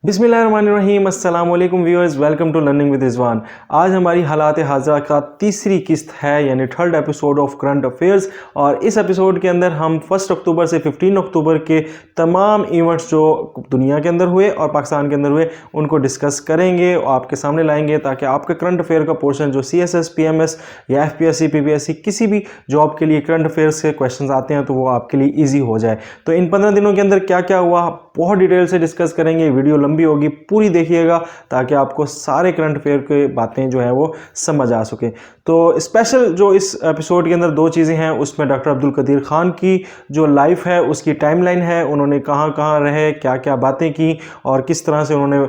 बिस्मिल्लाहिर्रहमानिर्रहीम अस्सलाम वालेकुम viewers, welcome to learning with Rizwan. आज हमारी हालात हाज़िरा का तीसरी किस्त है, यानी third episode of current affairs. और इस एपिसोड के अंदर हम 1 अक्टूबर से 15 अक्टूबर के तमाम इवेंट्स जो दुनिया के अंदर हुए और पाकिस्तान के अंदर हुए उनको डिस्कस करेंगे और आपके सामने लाएंगे, ताकि आपके करंट अफेयर का पोर्शन जो CSS PMS या FPSC PPSC किसी भी जॉब के लिए करंट अफेयर्स के क्वेश्चन आते हैं तो वो आपके लिए ईजी हो जाए। तो इन 15 दिनों के अंदर क्या क्या हुआ बहुत डिटेल से डिस्कस करेंगे। वीडियो लंबी होगी, पूरी देखिएगा ताकि आपको सारे करंट अफेयर के बातें जो है वो समझ आ सके। तो स्पेशल जो इस एपिसोड के अंदर दो चीज़ें हैं, उसमें डॉक्टर अब्दुल कदीर खान की जो लाइफ है उसकी टाइमलाइन है, उन्होंने कहाँ कहाँ रहे, क्या क्या बातें की और किस तरह से उन्होंने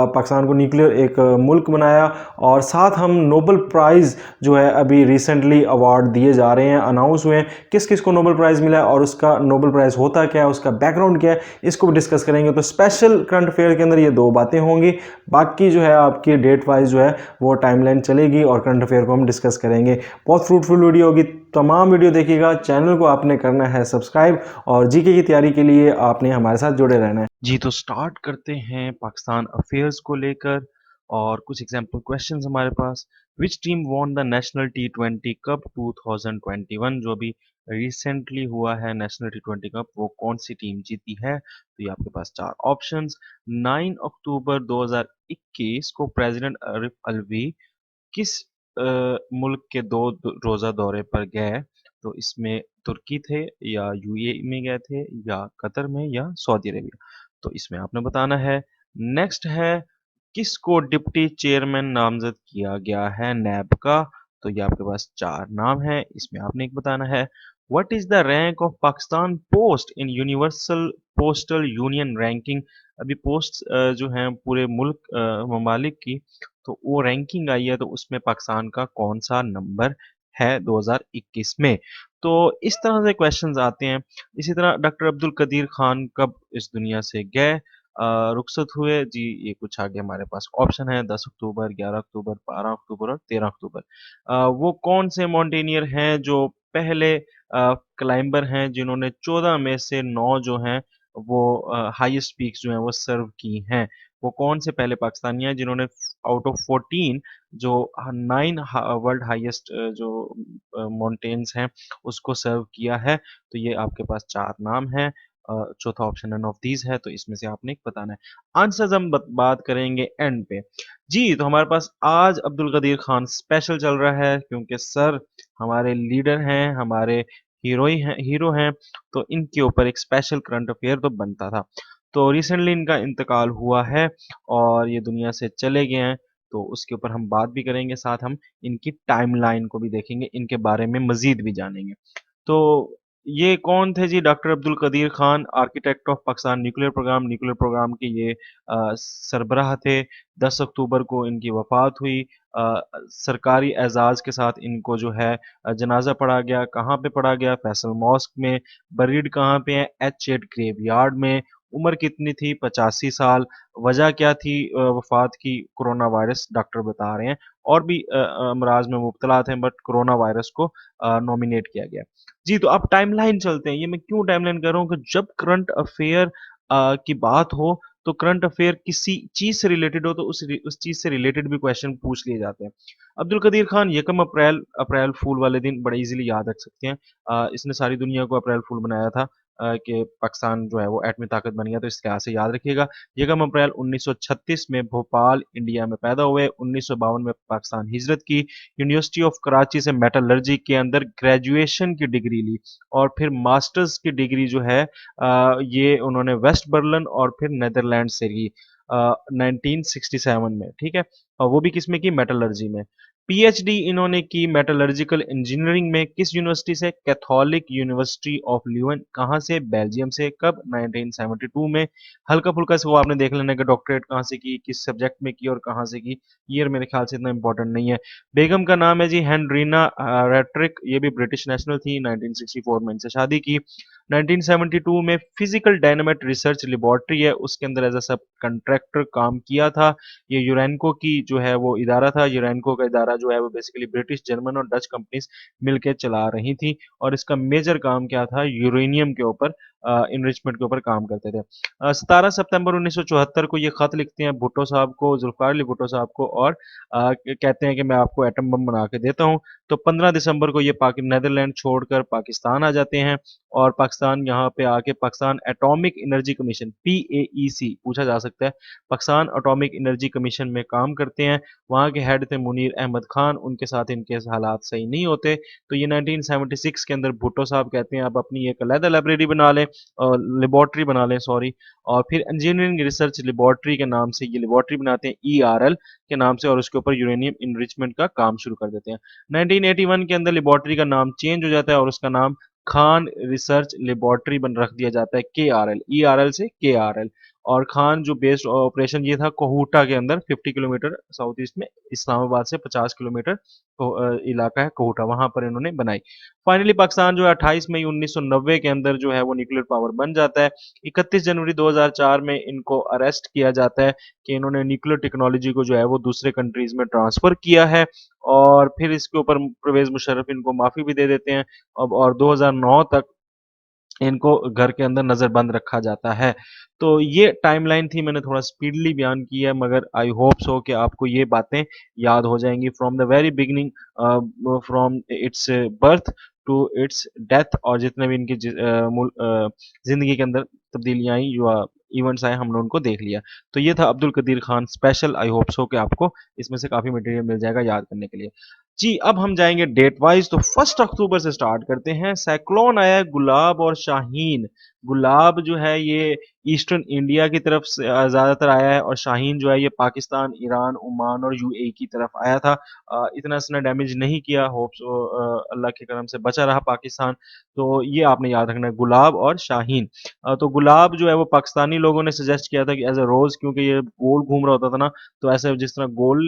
पाकिस्तान को न्यूक्लियर एक मुल्क बनाया। और साथ हम नोबेल प्राइज़ जो है अभी रिसेंटली अवार्ड दिए जा रहे हैं, अनाउंस हुए हैं, किस किस को नोबेल प्राइज़ मिला है और उसका नोबेल प्राइज़ होता क्या है, उसका बैकग्राउंड क्या है, इसको भी डिस्कस करेंगे। तो स्पेशल करंट अफेयर के अंदर ये दो बातें होंगी, बाकी जो है आपकी डेट वाइज जो है वो टाइमलाइन चलेगी और करंट अफेयर को हम डिस्कस करेंगे। बहुत फ्रूटफुल वीडियो होगी, तमाम वीडियो देखिएगा। चैनल को आपने करना है सब्सक्राइब और जीके की तैयारी के लिए आपने हमारे साथ जुड़े रहना है। जी, तो स्टार्ट करते हैं पाकिस्तान अफेयर्स को लेकर और कुछ एग्जाम्पल क्वेश्चंस हमारे पास। Which team won the national T20 cup 2021? जो अभी रिसेंटली हुआ है नेशनल T20 कप, वो कौन सी टीम जीती है? तो ये आपके पास चार ऑप्शंस। 9 अक्टूबर 2021 को प्रेसिडेंट आरिफ अलवी किस मुल्क के रोजा दौरे पर गए? तो इसमें तुर्की थे, या UAE में गए थे, या कतर में, या सऊदी अरेबिया। तो इसमें आपने बताना है। नेक्स्ट है, किसको डिप्टी चेयरमैन नामजद किया गया है नैब का? तो ये आपके पास चार नाम है, इसमें आपने एक बताना है। What is the rank of Pakistan post in universal postal union ranking? अभी पोस्ट जो हैं पूरे मुल्क ममालिक की, तो वो रैंकिंग आई है, तो उसमें पाकिस्तान का कौन सा नंबर है 2021 में? तो इस तरह से क्वेश्चंस आते हैं। इसी तरह डॉक्टर अब्दुल कदीर खान कब इस दुनिया से गए, रुखसत हुए? जी, ये कुछ आगे हमारे पास ऑप्शन है। 10 अक्टूबर, 11 अक्टूबर, 12 अक्टूबर और 13 अक्टूबर। वो कौन से माउंटेनियर हैं जो पहले क्लाइंबर हैं जिन्होंने 14 में से 9 जो हैं वो हाईएस्ट पीक्स जो हैं वो सर्व की हैं? वो कौन से पहले पाकिस्तानी हैं जिन्होंने आउट ऑफ 14 जो 9 वर्ल्ड हाईएस्ट जो माउंटेन्स हैं उसको सर्व किया है? तो ये आपके पास चार नाम हैं। चौथा ऑप्शन नन ऑफ दीज है, तो इसमें से आपने एक बताना है। आंसर्स हम बात करेंगे एंड पे। जी, तो हमारे पास आज अब्दुल कदीर खान स्पेशल चल रहा है, क्योंकि सर हमारे लीडर हैं, हमारे हीरो हैं, तो इनके ऊपर एक स्पेशल करंट अफेयर तो बनता था। तो रिसेंटली इनका इंतकाल हुआ है और ये दुनिया से चले गए हैं, तो उसके ऊपर हम बात भी करेंगे, साथ हम इनकी टाइमलाइन को भी देखेंगे, इनके बारे में मज़ीद भी जानेंगे। तो ये कौन थे जी? Doctor Abdul Qadeer Khan, architect of Pakistan nuclear program के ये सरबराह थे। 10 अक्टूबर को इनकी वफ़ात हुई। सरकारी एज़ाज़ के साथ इनको जो है जनाज़ा पढ़ा गया। कहाँ पे पढ़ा गया? फैसल मॉस्क में। बरीड कहाँ पे हैं? H8 ग्रेवयार्ड में। उम्र कितनी थी? 85 साल। वजह क्या थी वफ़ात की? कोरोना वायरस, डॉक्टर बता रहे हैं। और भी अमराज में मुब्तला थे, बट कोरोना वायरस को नॉमिनेट किया गया। जी, तो अब टाइमलाइन चलते हैं। ये मैं क्यों टाइमलाइन कर रहा हूँ कि जब करंट अफ़ेयर की बात हो, तो करंट अफ़ेयर किसी चीज़ से रिलेटेड हो, तो उस चीज़ से रिलेटेड भी क्वेश्चन पूछ लिए जाते हैं। अब्दुल कदीर खान यकम अप्रैल फूल वाले दिन बड़े ईज़िली याद रख सकते हैं। इसने सारी दुनिया को अप्रैल फूल बनाया था कि पाकिस्तान जो है वो एटमी ताकत बन गया, तो इस लिहाज से याद रखिएगा। यकम अप्रैल 1936 में भोपाल, इंडिया में पैदा हुए। 1952 में पाकिस्तान हिजरत की। यूनिवर्सिटी ऑफ कराची से मेटलर्जी के अंदर ग्रेजुएशन की डिग्री ली और फिर मास्टर्स की डिग्री जो है ये उन्होंने वेस्ट बर्लिन और फिर नीदरलैंड से ली 1967 में, ठीक है। और वो भी किसमें की? मेटलर्जी में। PhD इन्होंने की मेटलर्जिकल इंजीनियरिंग में। किस यूनिवर्सिटी से? Catholic University of Leuven. कहाँ से? बेल्जियम से। कब? 1972 में। हल्का फुल्का से वो आपने देख लेना कि डॉक्टरेट कहाँ से की, किस सब्जेक्ट में की और कहाँ से की। ईयर मेरे ख्याल से इतना इंपॉर्टेंट नहीं है। बेगम का नाम है जी हेनरीना रेट्रिक, ये भी ब्रिटिश नेशनल थी। 1964 में इनसे शादी की। 1972 में फिजिकल डायनामाइट रिसर्च लेबोरेटरी है, उसके अंदर एज अ सब कंट्रैक्टर काम किया था। ये यूरेनको की जो है वो इदारा था। यूरेनको का इदारा जो है वो बेसिकली ब्रिटिश, जर्मन और डच कंपनीज मिलकर चला रही थी, और इसका मेजर काम क्या था? यूरेनियम के ऊपर इनरिचमेंट के ऊपर काम करते थे। 17 सितंबर 1974 को ये खत लिखते हैं भुट्टो साहब को, जुल्फ़िकार अली भुट्टो साहब को, और कहते हैं कि मैं आपको एटम बम बना के देता हूँ। तो 15 दिसंबर को ये नीदरलैंड छोड़कर पाकिस्तान आ जाते हैं, और पाकिस्तान यहाँ पे आके Pakistan atomic energy commission PAEC पूछा जा सकता है, पाकिस्तान एटॉमिक एनर्जी कमीशन में काम करते हैं। वहाँ के हेड थे मुनीर अहमद खान, उनके साथ इनके हालात सही नहीं होते, तो ये 1976 के अंदर भुट्टो साहब कहते हैं आप अपनी एक अलग लाइब्रेरी बना लें, लेबॉर्ट्री बना लें सॉरी, और फिर इंजीनियरिंग रिसर्च लेबॉर्ट्री के नाम से ये लेबॉर्ट्री बनाते हैं ERL के नाम से, और उसके ऊपर यूरेनियम इनरिचमेंट का काम शुरू कर देते हैं। 1981 के अंदर लेबॉर्ट्री का नाम चेंज हो जाता है और उसका नाम खान रिसर्च लेबॉर्ट्री बन रख दिया जाता है, KRL, ERL से KRL। और खान जो बेस्ड ऑपरेशन ये था कोहूटा के अंदर 50 किलोमीटर साउथ ईस्ट में, इस्लामाबाद से 50 किलोमीटर इलाका है कोहूटा, वहां पर इन्होंने बनाई। फाइनली पाकिस्तान जो है 28 मई 1990 के अंदर जो है वो न्यूक्लियर पावर बन जाता है। 31 जनवरी 2004 में इनको अरेस्ट किया जाता है कि इन्होंने न्यूक्लियर टेक्नोलॉजी को जो है वो दूसरे कंट्रीज में ट्रांसफर किया है, और फिर इसके ऊपर परवेज मुशर्रफ इनको माफी भी दे देते हैं। अब और 2009 तक इनको घर के अंदर नज़रबंद रखा जाता है। तो ये टाइमलाइन थी, मैंने थोड़ा स्पीडली बयान की है, मगर आई होप सो कि आपको ये बातें याद हो जाएँगी from the very beginning, from its birth to its death, और जितने भी इनकी ज़िंदगी के अंदर तब्दीलियाँ आई, जो इवेंट्स आए, हमने उनको देख लिया। तो ये था Abdul Qadeer Khan special, I hope so कि आपको इसमें से काफ़ी मटेरियल मिल जाएगा याद करने के लिए। जी, अब हम जाएँगे डेट वाइज़, तो 1 अक्टूबर से स्टार्ट करते हैं। साइक्लोन आया है गुलाब और शाहीन। गुलाब जो है ये ईस्टर्न इंडिया की तरफ से ज़्यादातर आया है, और शाहीन जो है ये पाकिस्तान, ईरान, ओमान और UAE की तरफ आया था। इतना इसने डैमेज नहीं किया, होप सो अल्लाह के करम से बचा रहा पाकिस्तान। तो ये आपने याद रखना है, गुलाब और शाहीन। तो गुलाब जो है वो पाकिस्तानी लोगों ने सजेस्ट किया था कि एज़ अ रोज़, क्योंकि ये गोल घूम रहा होता था ना, तो ऐसे जिस तरह गोल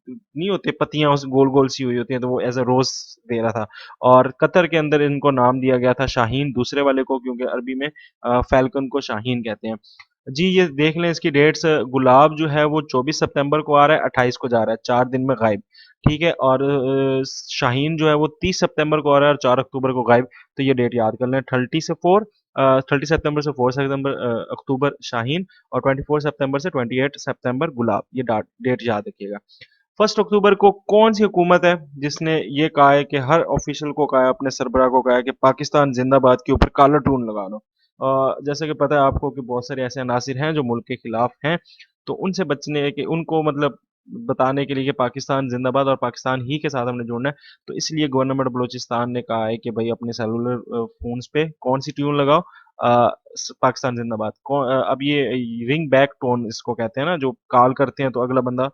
नहीं होते पत्तियाँ उस गोल-गोल सी हुई होती हैं, तो वो एज़ अ रोज़ दे रहा था। और कतर के अंदर इनको नाम दिया गया था शाहीन, दूसरे वाले को, क्योंकि अरबी में फ़ैल्कन को शाहीन कहते हैं। जी, ये देख लें इसकी डेट्स, गुलाब जो है वो 24 सितंबर को आ रहा है, 28 को जा रहा है, 4 दिन में गायब, ठीक है? और शाहीन जो है वो 30 सितंबर को आ रहा है और 4 अक्टूबर को गायब, तो ये डेट याद कर लें, 30 सितंबर से 4 सितंबर अक्टूबर शाहीन, और 24 सितंबर से 28 सितंबर गुलाब, ये डेट याद रखिएगा। 1 अक्टूबर को कौन सी हुकूमत है जिसने ये कहा है कि हर ऑफिशियल को कहा है, अपने सरबराह को कहा है कि पाकिस्तान जिंदाबाद के ऊपर काला टून लगा लो। जैसे कि पता है आपको कि बहुत सारे ऐसे अनासिर हैं जो मुल्क के खिलाफ हैं, तो उनसे बचने के, उनको मतलब बताने के लिए कि पाकिस्तान जिंदाबाद और पाकिस्तान ही के साथ हमने जुड़ना है, तो इसलिए गवर्नमेंट बलूचिस्तान ने कहा है कि भाई अपने सेलुलर फोन्स पे कौन सी ट्यून लगाओ, पाकिस्तान जिंदाबाद। अब ये रिंग बैक टोन इसको कहते हैं ना, जो कॉल करते हैं तो अगला बंदा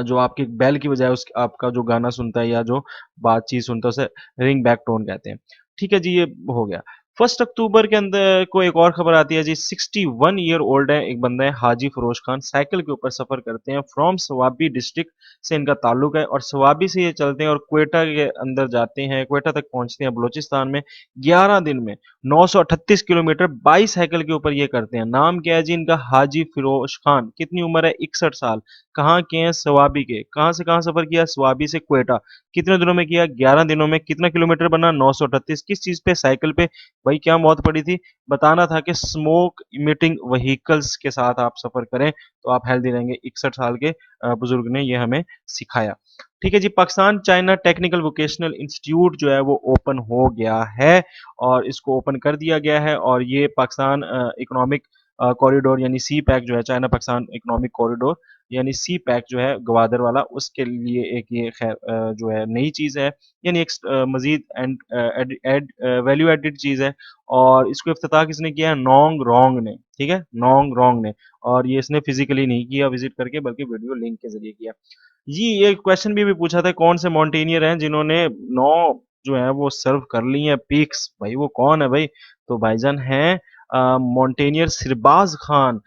जो आपकी बेल की बजाय उस आपका जो गाना सुनता है या जो बातचीत सुनता है, उसे रिंग बैक टोन कहते हैं। ठीक है जी, ये हो गया। 1 अक्टूबर के अंदर को एक और खबर आती है जी, 61 ईयर ओल्ड है एक बंदा है, हाजी फिरोज खान, साइकिल के ऊपर सफर करते हैं, फ्रॉम सवाबी डिस्ट्रिक्ट से इनका ताल्लुक है, और सवाबी से ये चलते हैं और क्वेटा के अंदर जाते हैं, क्वेटा तक पहुंचते हैं बलूचिस्तान में। 11 दिन में 938 किलोमीटर 22 साइकिल के ऊपर ये करते हैं। नाम क्या है जी इनका? हाजी फिरोज खान। कितनी उम्र है? 61 साल। कहाँ के हैं? सवाबी के। कहाँ से कहाँ सफ़र किया? सवाबी से क्वेटा। कितने दिनों में किया? 11 दिनों में। कितना किलोमीटर बना? 938। किस चीज़ पे? साइकिल पे। भाई क्या मौत पड़ी थी? बताना था कि स्मोक इमिटिंग व्हीकल्स के साथ आप सफ़र करें, तो आप हेल्दी रहेंगे। 61 साल के बुजुर्ग ने ये हमें सिखाया। ठीक है जी, Pakistan China technical vocational institute जो है वो ओपन हो गया है, और इसको ओपन कर दिया गया है, और ये पाकिस्तान इकोनॉमिक कॉरिडोर यानी सी पैक जो है, चाइना पाकिस्तान इकोनॉमिक कॉरिडोर यानी सी पैक जो है गवादर वाला, उसके लिए एक ये खैर जो है नई चीज़ है, यानी एक मजीद वैल्यू एडिड चीज़ है, और इसको इफ्तिताह किसने किया है? नोंग रोंग ने, ठीक है, नोंग रोंग ने, और ये इसने फिजिकली नहीं किया विजिट करके, बल्कि वीडियो लिंक के जरिए किया। जी, ये क्वेश्चन भी पूछा था, कौन से माउंटेनियर हैं जिन्होंने 9 जो है वो सर्व कर ली हैं पीक्स, भाई वो कौन है भाई? तो भाईजान हैं माउंटेनियर सिरबाज खान।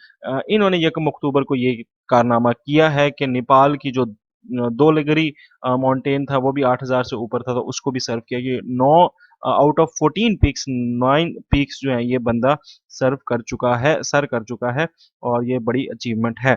इन्होंने 1 अक्टूबर को ये कारनामा किया है कि नेपाल की जो धौलागिरी माउंटेन था, वो भी 8000 से ऊपर था, तो उसको भी सर्व किया। ये 9 आउट ऑफ 14 पीक्स, 9 पीक्स जो हैं ये बंदा सर्व कर चुका है, सर कर चुका है, और ये बड़ी अचीवमेंट है।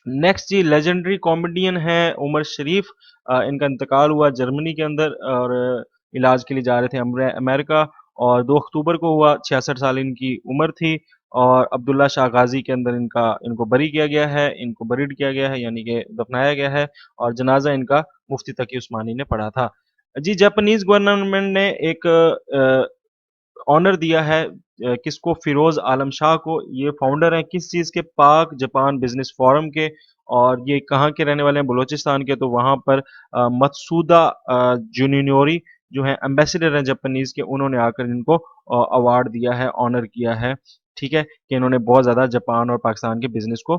नेक्स्ट जी, लेजेंडरी कॉमेडियन है उमर शरीफ। इनका इंतकाल हुआ जर्मनी के अंदर, और इलाज के लिए जा रहे थे अमेरिका, और 2 अक्टूबर को हुआ, 66 साल इनकी उम्र थी और अब्दुल्ला शाह गाज़ी के अंदर इनको बरी किया गया है, इनको बरीड किया गया है यानी कि दफनाया गया है और जनाज़ा इनका मुफ्ती तकी उस्मानी ने पढ़ा था। जी, जापानीज़ गवर्नमेंट ने एक ऑनर दिया है किसको फिरोज आलम शाह को। ये फाउंडर हैं किस चीज़ के, पाक जापान बिजनेस फोरम के और ये कहाँ के रहने वाले हैं, बलोचिस्तान के। तो वहाँ पर मत्सुदा जुनिनोरी जो है एम्बेसडर हैं जापानीज के, उन्होंने आकर इनको अवार्ड दिया है, ऑनर किया है, ठीक है, कि इन्होंने बहुत ज़्यादा जापान और पाकिस्तान के बिजनेस को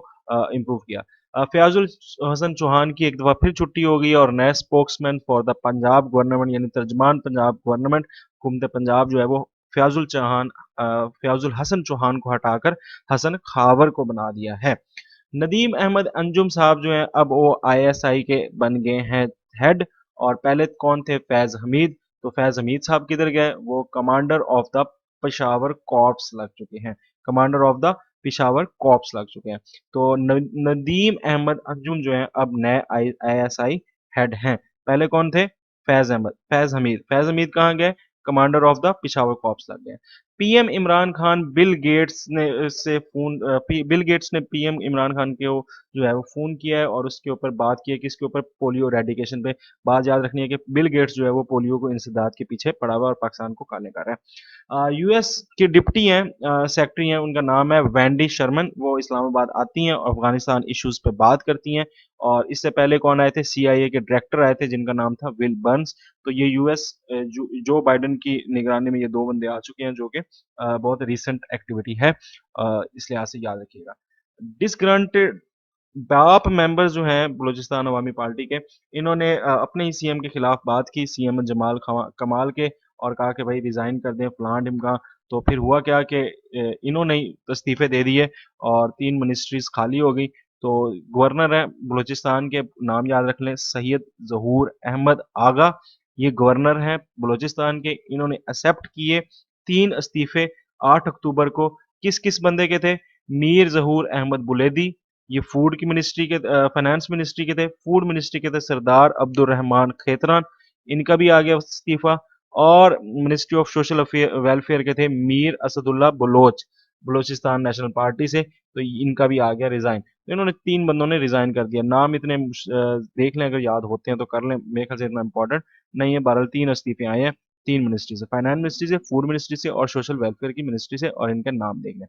इम्प्रूव किया। फयाजुल हसन चौहान की एक दफ़ा फिर छुट्टी हो गई और नए spokesman for the Punjab government यानी तर्जमान पंजाब गवर्नमेंट हुकूमत पंजाब जो है वो फयाजुल चौहान फयाजुल हसन चौहान को हटाकर हसन खावर को बना दिया है। नदीम अहमद अंजुम साहब जो हैं अब वो आईएसआई के बन गए हैं हेड। और पहले कौन थे, फैज हमीद। तो फैज हमीद साहब किधर गए, वो commander of the Peshawar corps लग चुके हैं, commander of the Peshawar corps लग चुके हैं। तो नदीम अहमद अंजुम जो हैं अब नए आईएसआई हेड हैं। पहले कौन थे, फैज हमीद कहाँ गए, commander of the Peshawar corps लग गए। PM Imran Khan Bill Gates ने पीएम इमरान खान के जो है वो फोन किया है और उसके ऊपर बात की है कि इसके ऊपर पोलियो रेडिकेशन पे। बात याद रखनी है कि बिल गेट्स जो है वो पोलियो को इंसदाद के पीछे पड़ा हुआ है और पाकिस्तान को काले कर रहा है। यूएस के डिप्टी हैं, सेक्रेटरी हैं, उनका नाम है वैंडी शर्मन। वो इस्लामाबाद आती हैं और अफगानिस्तान इश्यूज पे बात करती हैं। और इससे पहले कौन आए थे, सीआईए के डायरेक्टर आए थे जिनका नाम था विल बर्न्स। तो ये यूएस जो बाइडेन की निगरानी में ये दो बंदे आ चुके हैं जो कि बहुत रिसेंट एक्टिविटी है, इस लिहाज से याद रखिएगा। डिसग्रांटेड बाप मेंबर्स जो हैं बलूचिस्तान अवामी पार्टी के, इन्होंने अपने ही सीएम के खिलाफ बात की, सीएम जमाल कमाल के, और कहा कि भाई रिजाइन कर दें फलान ढिमका। तो फिर हुआ क्या कि इन्होंने ही इस्तीफे दे दिए और 3 मिनिस्ट्रीज खाली हो गई। तो गवर्नर है बलूचिस्तान के, नाम याद रख लें, सैयद जहूर अहमद आगा। ये गवर्नर हैं बलूचिस्तान के, इन्होंने एक्सेप्ट किए 3 इस्तीफे 8 अक्टूबर को। किस किस बंदे के थे, मीर जहूर अहमद बुलेदी, ये फूड की मिनिस्ट्री के, फाइनेंस मिनिस्ट्री के थे। फूड मिनिस्ट्री के थे सरदार अब्दुल रहमान खेतरान, इनका भी आ गया इस्तीफा। और मिनिस्ट्री ऑफ सोशल वेलफेयर के थे मीर असदुल्ला बलोच, बलोचिस्तान नेशनल पार्टी से, तो इनका भी आ गया रिजाइन। तो इन्होंने 3 बंदों ने रिजाइन कर दिया। नाम इतने देख लें, अगर याद होते हैं तो कर लें, मेरे ख्याल से इतना इंपॉर्टेंट नहीं है। बहरहाल 3 इस्तीफे आए हैं 3 मिनिस्ट्री से, फाइनेंस मिनिस्ट्री से, फूड मिनिस्ट्री से और सोशल वेलफेयर की मिनिस्ट्री से, और इनके नाम देख लें।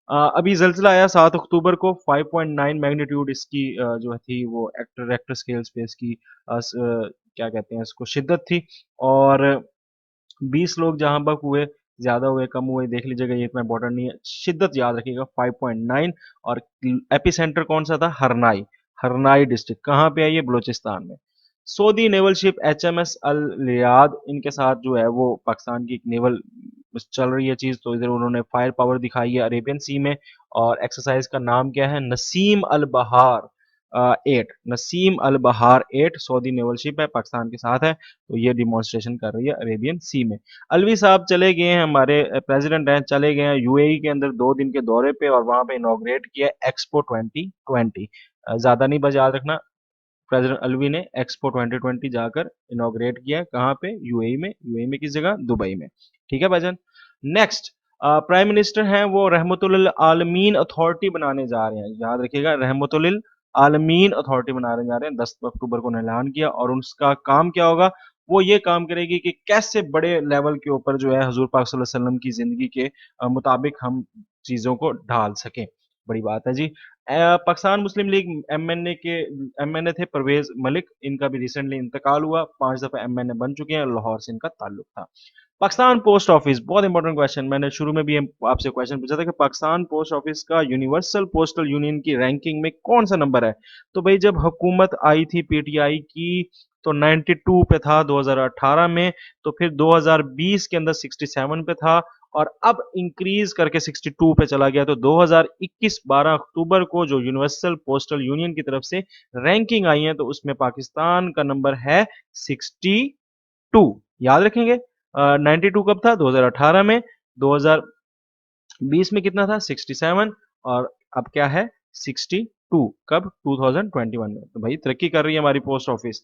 अभी ज़ल्ज़ला आया 7 अक्टूबर को, 5.9 मैग्नीट्यूड इसकी जो थी वो रेक्टर स्केल पे इसकी क्या कहते हैं इसको, शिद्दत थी। और 20 लोग जहाँ बक हुए, ज़्यादा हुए कम हुए देख लीजिएगा, ये इतना इंपॉर्टेंट नहीं है, शिद्दत याद रखिएगा 5.9। और एपी सेंटर कौन सा था, हरनाई, हरनाई डिस्ट्रिक्ट कहाँ पे है ये, बलोचिस्तान में। सऊदी नेवल शिप एचएमएस अल रियाद, इनके साथ जो है वो पाकिस्तान की एक नेवल चल रही है चीज़। तो इधर उन्होंने फायर पावर दिखाई है अरेबियन सी में, और एक्सरसाइज का नाम क्या है, नसीम अल बहार 8, नसीम अल बहार 8 सऊदी नेवल शिप है, पाकिस्तान के साथ है। तो ये डिमॉन्स्ट्रेशन कर रही है अरेबियन सी में। अलवी साहब चले गए हैं, हमारे प्रेसिडेंट हैं, चले गए हैं यूएई के अंदर 2 दिन के दौरे पे, और वहां पे इनॉग्रेट किया एक्सपो 2020। ज़्यादा नहीं, बस याद रखना, प्रेसिडेंट अलवी ने एक्सपो 2020 जाकर इनॉग्रेट किया है, कहाँ पे, यूएई में। यूएई में किस जगह, दुबई में, ठीक है भाईजान। नेक्स्ट प्राइम मिनिस्टर हैं वो रहमतुल आलमीन अथॉरिटी बनाने जा रहे हैं, याद रखिएगा, रहमतुल आलमीन अथॉरिटी बनाने जा रहे हैं। 10 अक्टूबर को ऐलान किया, और उसका काम क्या होगा, वो ये काम करेगी कि कैसे बड़े लेवल के ऊपर जो है हजूर पाक सल्लल्लाहु अलैहि वसल्लम की जिंदगी के मुताबिक हम चीजों को ढाल सकें। बड़ी बात है जी। पाकिस्तान मुस्लिम लीग एमएनए थे परवेज मलिक, इनका भी रिसेंटली इंतकाल हुआ, 5 दफा एमएनए बन चुके हैं, लाहौर से इनका ताल्लुक था। पाकिस्तान पोस्ट ऑफिस, बहुत इंपॉर्टेंट क्वेश्चन, मैंने शुरू में भी आपसे क्वेश्चन पूछा था कि पाकिस्तान पोस्ट ऑफिस का यूनिवर्सल पोस्टल यूनियन की रैंकिंग में कौन सा नंबर है। तो भाई जब हुकूमत आई थी पीटीआई की तो 92 पे था 2018 में, तो फिर 2020 के अंदर 67 पे था, और अब इंक्रीज करके 62 पे चला गया। तो 2021 12 अक्टूबर को जो यूनिवर्सल पोस्टल यूनियन की तरफ से रैंकिंग आई है, तो उसमें पाकिस्तान का नंबर है 62। याद रखेंगे, 92 कब था, 2018 में, 2020 में कितना था, 67, और अब क्या है, 62 कब, 2021 में। तो भाई तरक्की कर रही है हमारी post office.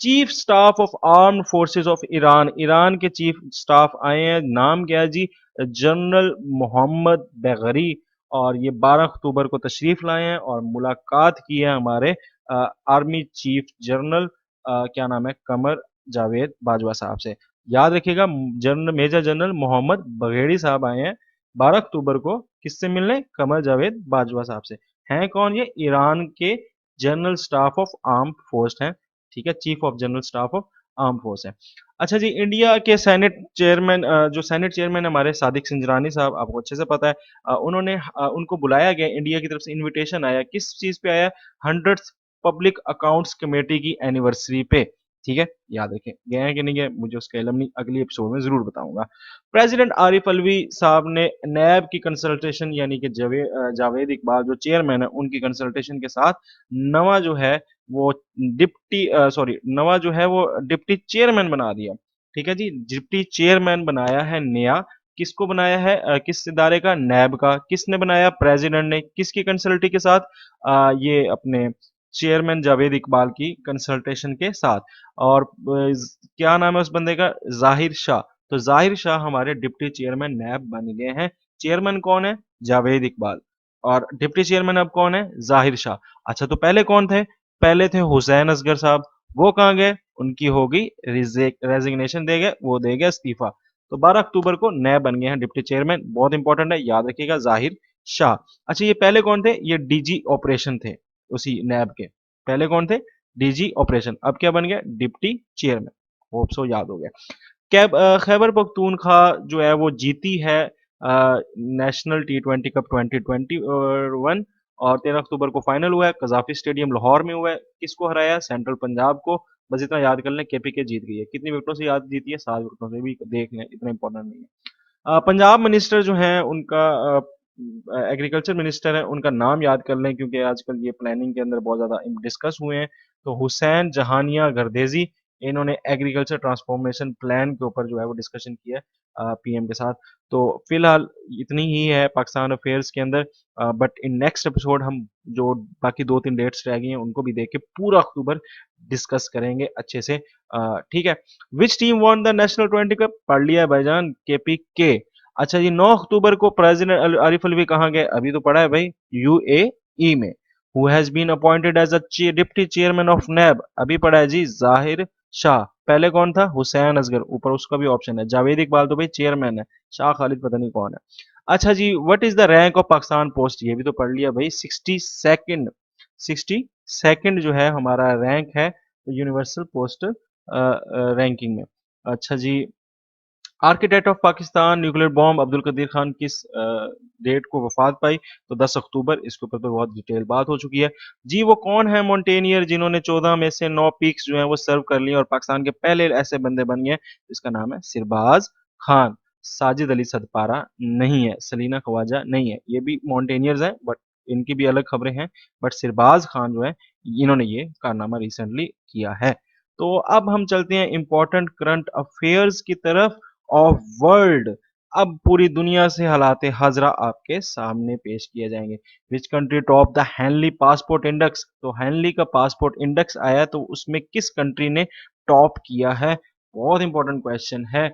Chief staff of armed forces of Iran, Iran के चीफ स्टाफ आए हैं, नाम क्या है जी, जनरल मोहम्मद बेगरी। और ये 12 अक्टूबर को तशरीफ लाए हैं और मुलाकात की है हमारे आर्मी चीफ जनरल क्या नाम है, कमर जावेद बाजवा साहब से। याद रखिएगा, जनरल मेजर जनरल मोहम्मद बघेड़ी साहब आए हैं 12 अक्टूबर को किससे मिलने, कमर जावेद बाजवा साहब से। हैं कौन ये, ईरान के general staff of arm force हैं, ठीक है, chief of general staff of arm force है। अच्छा जी, इंडिया के सेनेट चेयरमैन जो सेनेट चेयरमैन हमारे सादिक सिंजरानी साहब, आपको अच्छे से पता है, उन्होंने उनको बुलाया गया, इंडिया की तरफ से इनविटेशन आया, किस चीज पे आया, 100th पब्लिक अकाउंट्स कमेटी की एनिवर्सरी पे, ठीक है, याद रखें, गए हैं कि नहीं गए, मुझे उसका इल्म नहीं, अगली एपिसोड में जरूर बताऊंगा। प्रेसिडेंट आरिफ अलवी साहब ने नैब की कंसल्टेशन, यानी कि जावेद इकबाल जो चेयरमैन है उनकी कंसल्टेशन के साथ नवा जो है वो डिप्टी सॉरी नवा जो है वो डिप्टी चेयरमैन बना दिया, ठीक है जी, डिप्टी चेयरमैन बनाया है नया। किसको बनाया है, किस इदारे का, नैब का। किसने बनाया, प्रेसिडेंट ने। किसकी कंसल्टी के साथ, ये अपने चेयरमैन जावेद इकबाल की कंसल्टेशन के साथ। और क्या नाम है उस बंदे का, जाहिर शाह। तो जाहिर शाह हमारे डिप्टी चेयरमैन नैब बन गए हैं। चेयरमैन कौन है, जावेद इकबाल, और डिप्टी चेयरमैन अब कौन है, जाहिर शाह। अच्छा, तो पहले कौन थे, पहले थे हुसैन असगर साहब, वो कहाँ गए, उनकी हो गई रेजिग्नेशन, दे गए, वो दे गए इस्तीफा। तो 12 अक्टूबर को नए बन गए हैं डिप्टी चेयरमैन, बहुत इंपॉर्टेंट है, याद रखिएगा, जाहिर शाह। अच्छा, ये पहले कौन थे, ये डीजी ऑपरेशन थे उसी नैब के, पहले कौन थे, डीजी ऑपरेशन, अब क्या बन गया, डिप्टी चेयरमैन। होप सो याद हो गया। खैबर पख्तूनख्वा जो है वो जीती है नेशनल T20 कप 2021, और 13 अक्टूबर को फाइनल हुआ है, कजाफी स्टेडियम लाहौर में हुआ है। किसको हराया, सेंट्रल पंजाब को। बस इतना याद कर लें, केपीके जीत गई है। कितनी विकेटों से याद जीती है, 7 विकेटों से, भी देख लें, इतना इंपॉर्टेंट नहीं है। पंजाब मिनिस्टर जो हैं उनका, एग्रीकल्चर मिनिस्टर है, उनका नाम याद कर लें, क्योंकि आजकल ये प्लानिंग के अंदर बहुत ज़्यादा डिस्कस हुए हैं। तो हुसैन जहानिया गर्देजी, इन्होंने एग्रीकल्चर ट्रांसफॉर्मेशन प्लान के ऊपर जो है वो डिस्कशन किया है पीएम के साथ। तो फिलहाल इतनी ही है पाकिस्तान अफेयर्स के अंदर, बट इन नेक्स्ट एपिसोड हम जो बाकी 2-3 डेट्स रह गई हैं उनको भी देख के पूरा अक्टूबर डिस्कस करेंगे अच्छे से, ठीक है। विच team won the national 20 cup, पढ़ लिया है भाईजान, केपीके। अच्छा जी, 9 अक्टूबर को प्रेसिडेंट आरिफ अलवी कहाँ गए, अभी तो पढ़ा है भाई, यूएई में। Who has been appointed as a deputy chairman of NAB, अभी पढ़ा है जी, जाहिर शाह। पहले कौन था, हुसैन असगर, ऊपर उसका भी ऑप्शन है। जावेद इकबाल तो भाई चेयरमैन है, शाह खालिद पता नहीं कौन है। अच्छा जी, what is the rank of Pakistan post, ये भी तो पढ़ लिया भाई, 62nd, 62nd जो है हमारा रैंक है यूनिवर्सल पोस्ट रैंकिंग में। अच्छा जी, architect of Pakistan nuclear bomb Abdul Qadeer Khan किस डेट को वफात पाई, तो 10 अक्टूबर। इसके ऊपर तो बहुत डिटेल बात हो चुकी है जी। वो कौन है माउंटेनियर जिन्होंने 14 में से 9 पीक्स जो हैं वो सर्व कर लिए और पाकिस्तान के पहले ऐसे बंदे बन गए, इसका नाम है सिरबाज खान। साजिद अली सदपारा नहीं है, सलीना ख्वाजा नहीं है, ये भी माउंटेनियर्स हैं, बट इनकी भी अलग खबरें हैं। बट सिरबाज खान जो है, इन्होंने ये कारनामा रिसेंटली किया है। तो अब हम चलते हैं इंपॉर्टेंट करंट अफेयर्स की तरफ ऑफ वर्ल्ड। अब पूरी दुनिया से हालाते हाजरा आपके सामने पेश किए जाएंगे। Which country top the Henley passport index, तो हेनली का पासपोर्ट इंडेक्स आया, तो उसमें किस कंट्री ने टॉप किया है, बहुत इंपॉर्टेंट क्वेश्चन है।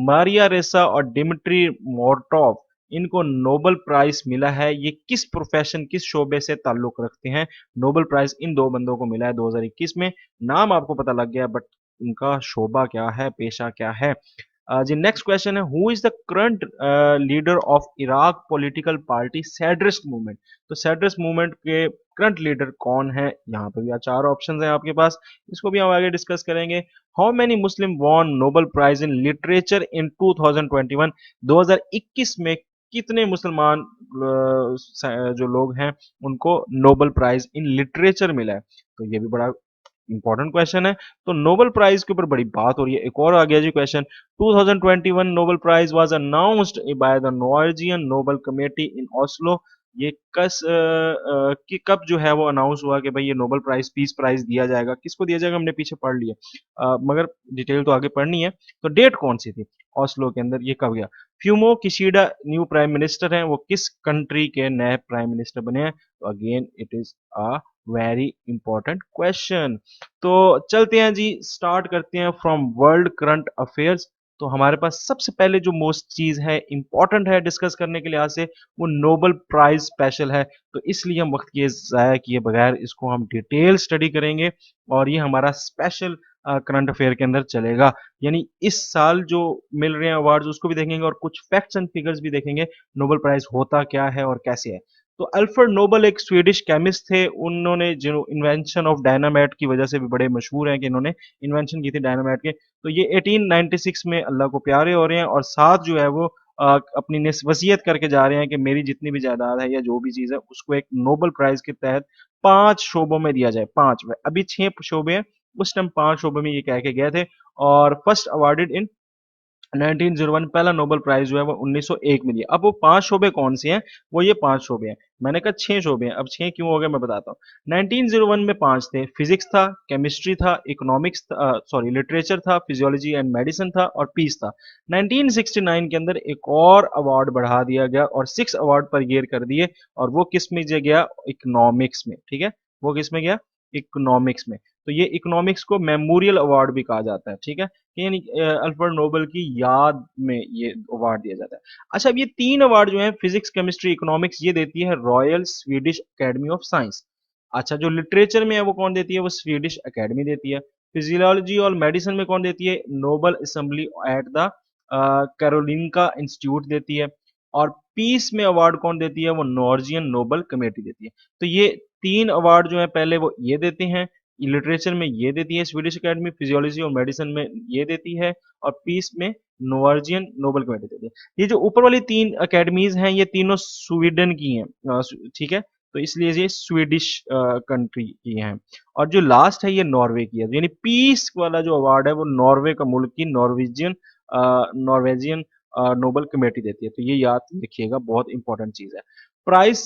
मारिया रेसा और डिमिट्री मोर्टोव, इनको नोबेल प्राइज मिला है, ये किस प्रोफेशन, किस शोबे से ताल्लुक रखते हैं। नोबेल प्राइज इन दो बंदों को मिला है 2021 में। नाम आपको पता लग गया, बट उनका शोबा क्या है, पेशा क्या है। जी, नेक्स्ट क्वेश्चन है, who is the current leader of Iraq political party Sadrist movement, तो सैड्रिस्ट मूवमेंट के करंट लीडर कौन है। यहाँ पे भी 4 ऑप्शन है आपके पास, इसको भी हम आगे डिस्कस करेंगे। How many Muslim won Nobel prize in literature in 2021, 2021 में कितने मुसलमान जो लोग हैं उनको नोबेल प्राइज इन लिटरेचर मिला है, तो ये भी बड़ा इंपॉर्टेंट क्वेश्चन है। तो नोबेल प्राइज के ऊपर बड़ी बात हो रही है। एक और आ गया जी question, 2021 Nobel prize was announced by the Norwegian Nobel committee in Oslo, ये कि कब जो है वो अनाउंस हुआ कि भाई ये नोबेल प्राइज़ पीस प्राइज़ दिया जाएगा, किसको दिया जाएगा हमने पीछे पढ़ लिया। मगर डिटेल तो आगे पढ़नी है, तो डेट कौन-सी थी? ओस्लो के अंदर ये कब गया? फ्यूमो किशिडा न्यू प्राइम मिनिस्टर हैं, वो किस कंट्री के नए प्राइम मिनिस्टर बने हैं? तो again it is a very important question. तो चलते हैं जी, स्टार्ट करते हैं फ्रॉम वर्ल्ड करंट अफेयर्स। तो हमारे पास सबसे पहले जो मोस्ट चीज़ है, इम्पोर्टेंट है डिस्कस करने के लिहाज से, वो नोबेल प्राइज़ स्पेशल है। तो इसलिए हम वक़्त किए ज़ाया किए बगैर इसको हम डिटेल स्टडी करेंगे और ये हमारा स्पेशल करंट अफेयर के अंदर चलेगा। यानी इस साल जो मिल रहे हैं अवार्ड्स उसको भी देखेंगे और कुछ फैक्ट्स एंड फिगर्स भी देखेंगे, नोबेल प्राइज़ होता क्या है और कैसे है। तो अल्फ्रेड नोबेल एक स्वीडिश केमिस्ट थे, उन्होंने जो इन्वेंशन ऑफ डायनामाइट की वजह से भी बड़े मशहूर हैं कि इन्होंने इन्वेंशन की थी डायनामाइट के। तो ये 1896 में अल्लाह को प्यारे हो रहे हैं और साथ जो है वो अपनी वसीयत करके जा रहे हैं कि मेरी जितनी भी जायदाद है या जो भी चीज़ है उसको एक नोबेल प्राइज़ के तहत 5 शोबों में दिया जाए, 5 अभी 6 शोबे हैं, उस टाइम 5 शोबों में ये कह के गए थे और फर्स्ट अवार्डेड इन 1901 पहला नोबेल प्राइज़ जो है वो 1901 में दिया। अब वो 5 शोबे कौन-से हैं? वो ये 5 शोबे हैं। मैंने कहा 6 शोबे हैं, अब 6 क्यों हो गए मैं बताता हूँ। 1901 में 5 थे, फिज़िक्स था, केमिस्ट्री था, सॉरी लिटरेचर था, फिजियोलॉजी एंड मेडिसिन था और पीस था। 1969 के अंदर एक और अवार्ड बढ़ा दिया गया और 6 अवार्ड पर ईयर कर दिए और वो किस में गया? इकोनॉमिक्स में, ठीक है? वो किस में गया? इकोनॉमिक्स में। तो ये इकोनॉमिक्स को मेमोरियल अवार्ड भी कहा जाता है, ठीक है? यानी अल्फ्रेड नोबेल की याद में ये अवार्ड दिया जाता है। अच्छा, अब ये 3 अवार्ड जो हैं फिजिक्स, केमिस्ट्री, इकोनॉमिक्स ये देती है royal Swedish academy of science. अच्छा, जो लिटरेचर में है वो कौन देती है? वो स्वीडिश अकेडमी देती है। फिजियोलॉजी और मेडिसिन में कौन देती है? Nobel assembly at the Karolinska institute देती है। और पीस में अवार्ड कौन देती है? वो नॉर्जियन नोबेल कमेटी देती है। तो ये 3 अवार्ड जो हैं पहले वो ये देते हैं, लिटरेचर में ये देती है स्वीडिश अकेडमी, फिजियोलॉजी और मेडिसिन में ये देती है और पीस में नॉर्वेजियन नोबेल कमेटी देती है। ये जो ऊपर वाली 3 अकेडमीज़ हैं ये तीनों स्वीडन की हैं, ठीक है? तो इसलिए ये स्वीडिश कंट्री की हैं और जो लास्ट है ये नॉर्वे की है। यानी पीस वाला जो अवार्ड है वो नॉर्वे का मुल्क की नॉर्वेजियन नोबेल कमेटी देती है। तो ये याद रखिएगा, बहुत इंपॉर्टेंट चीज़ है। प्राइज़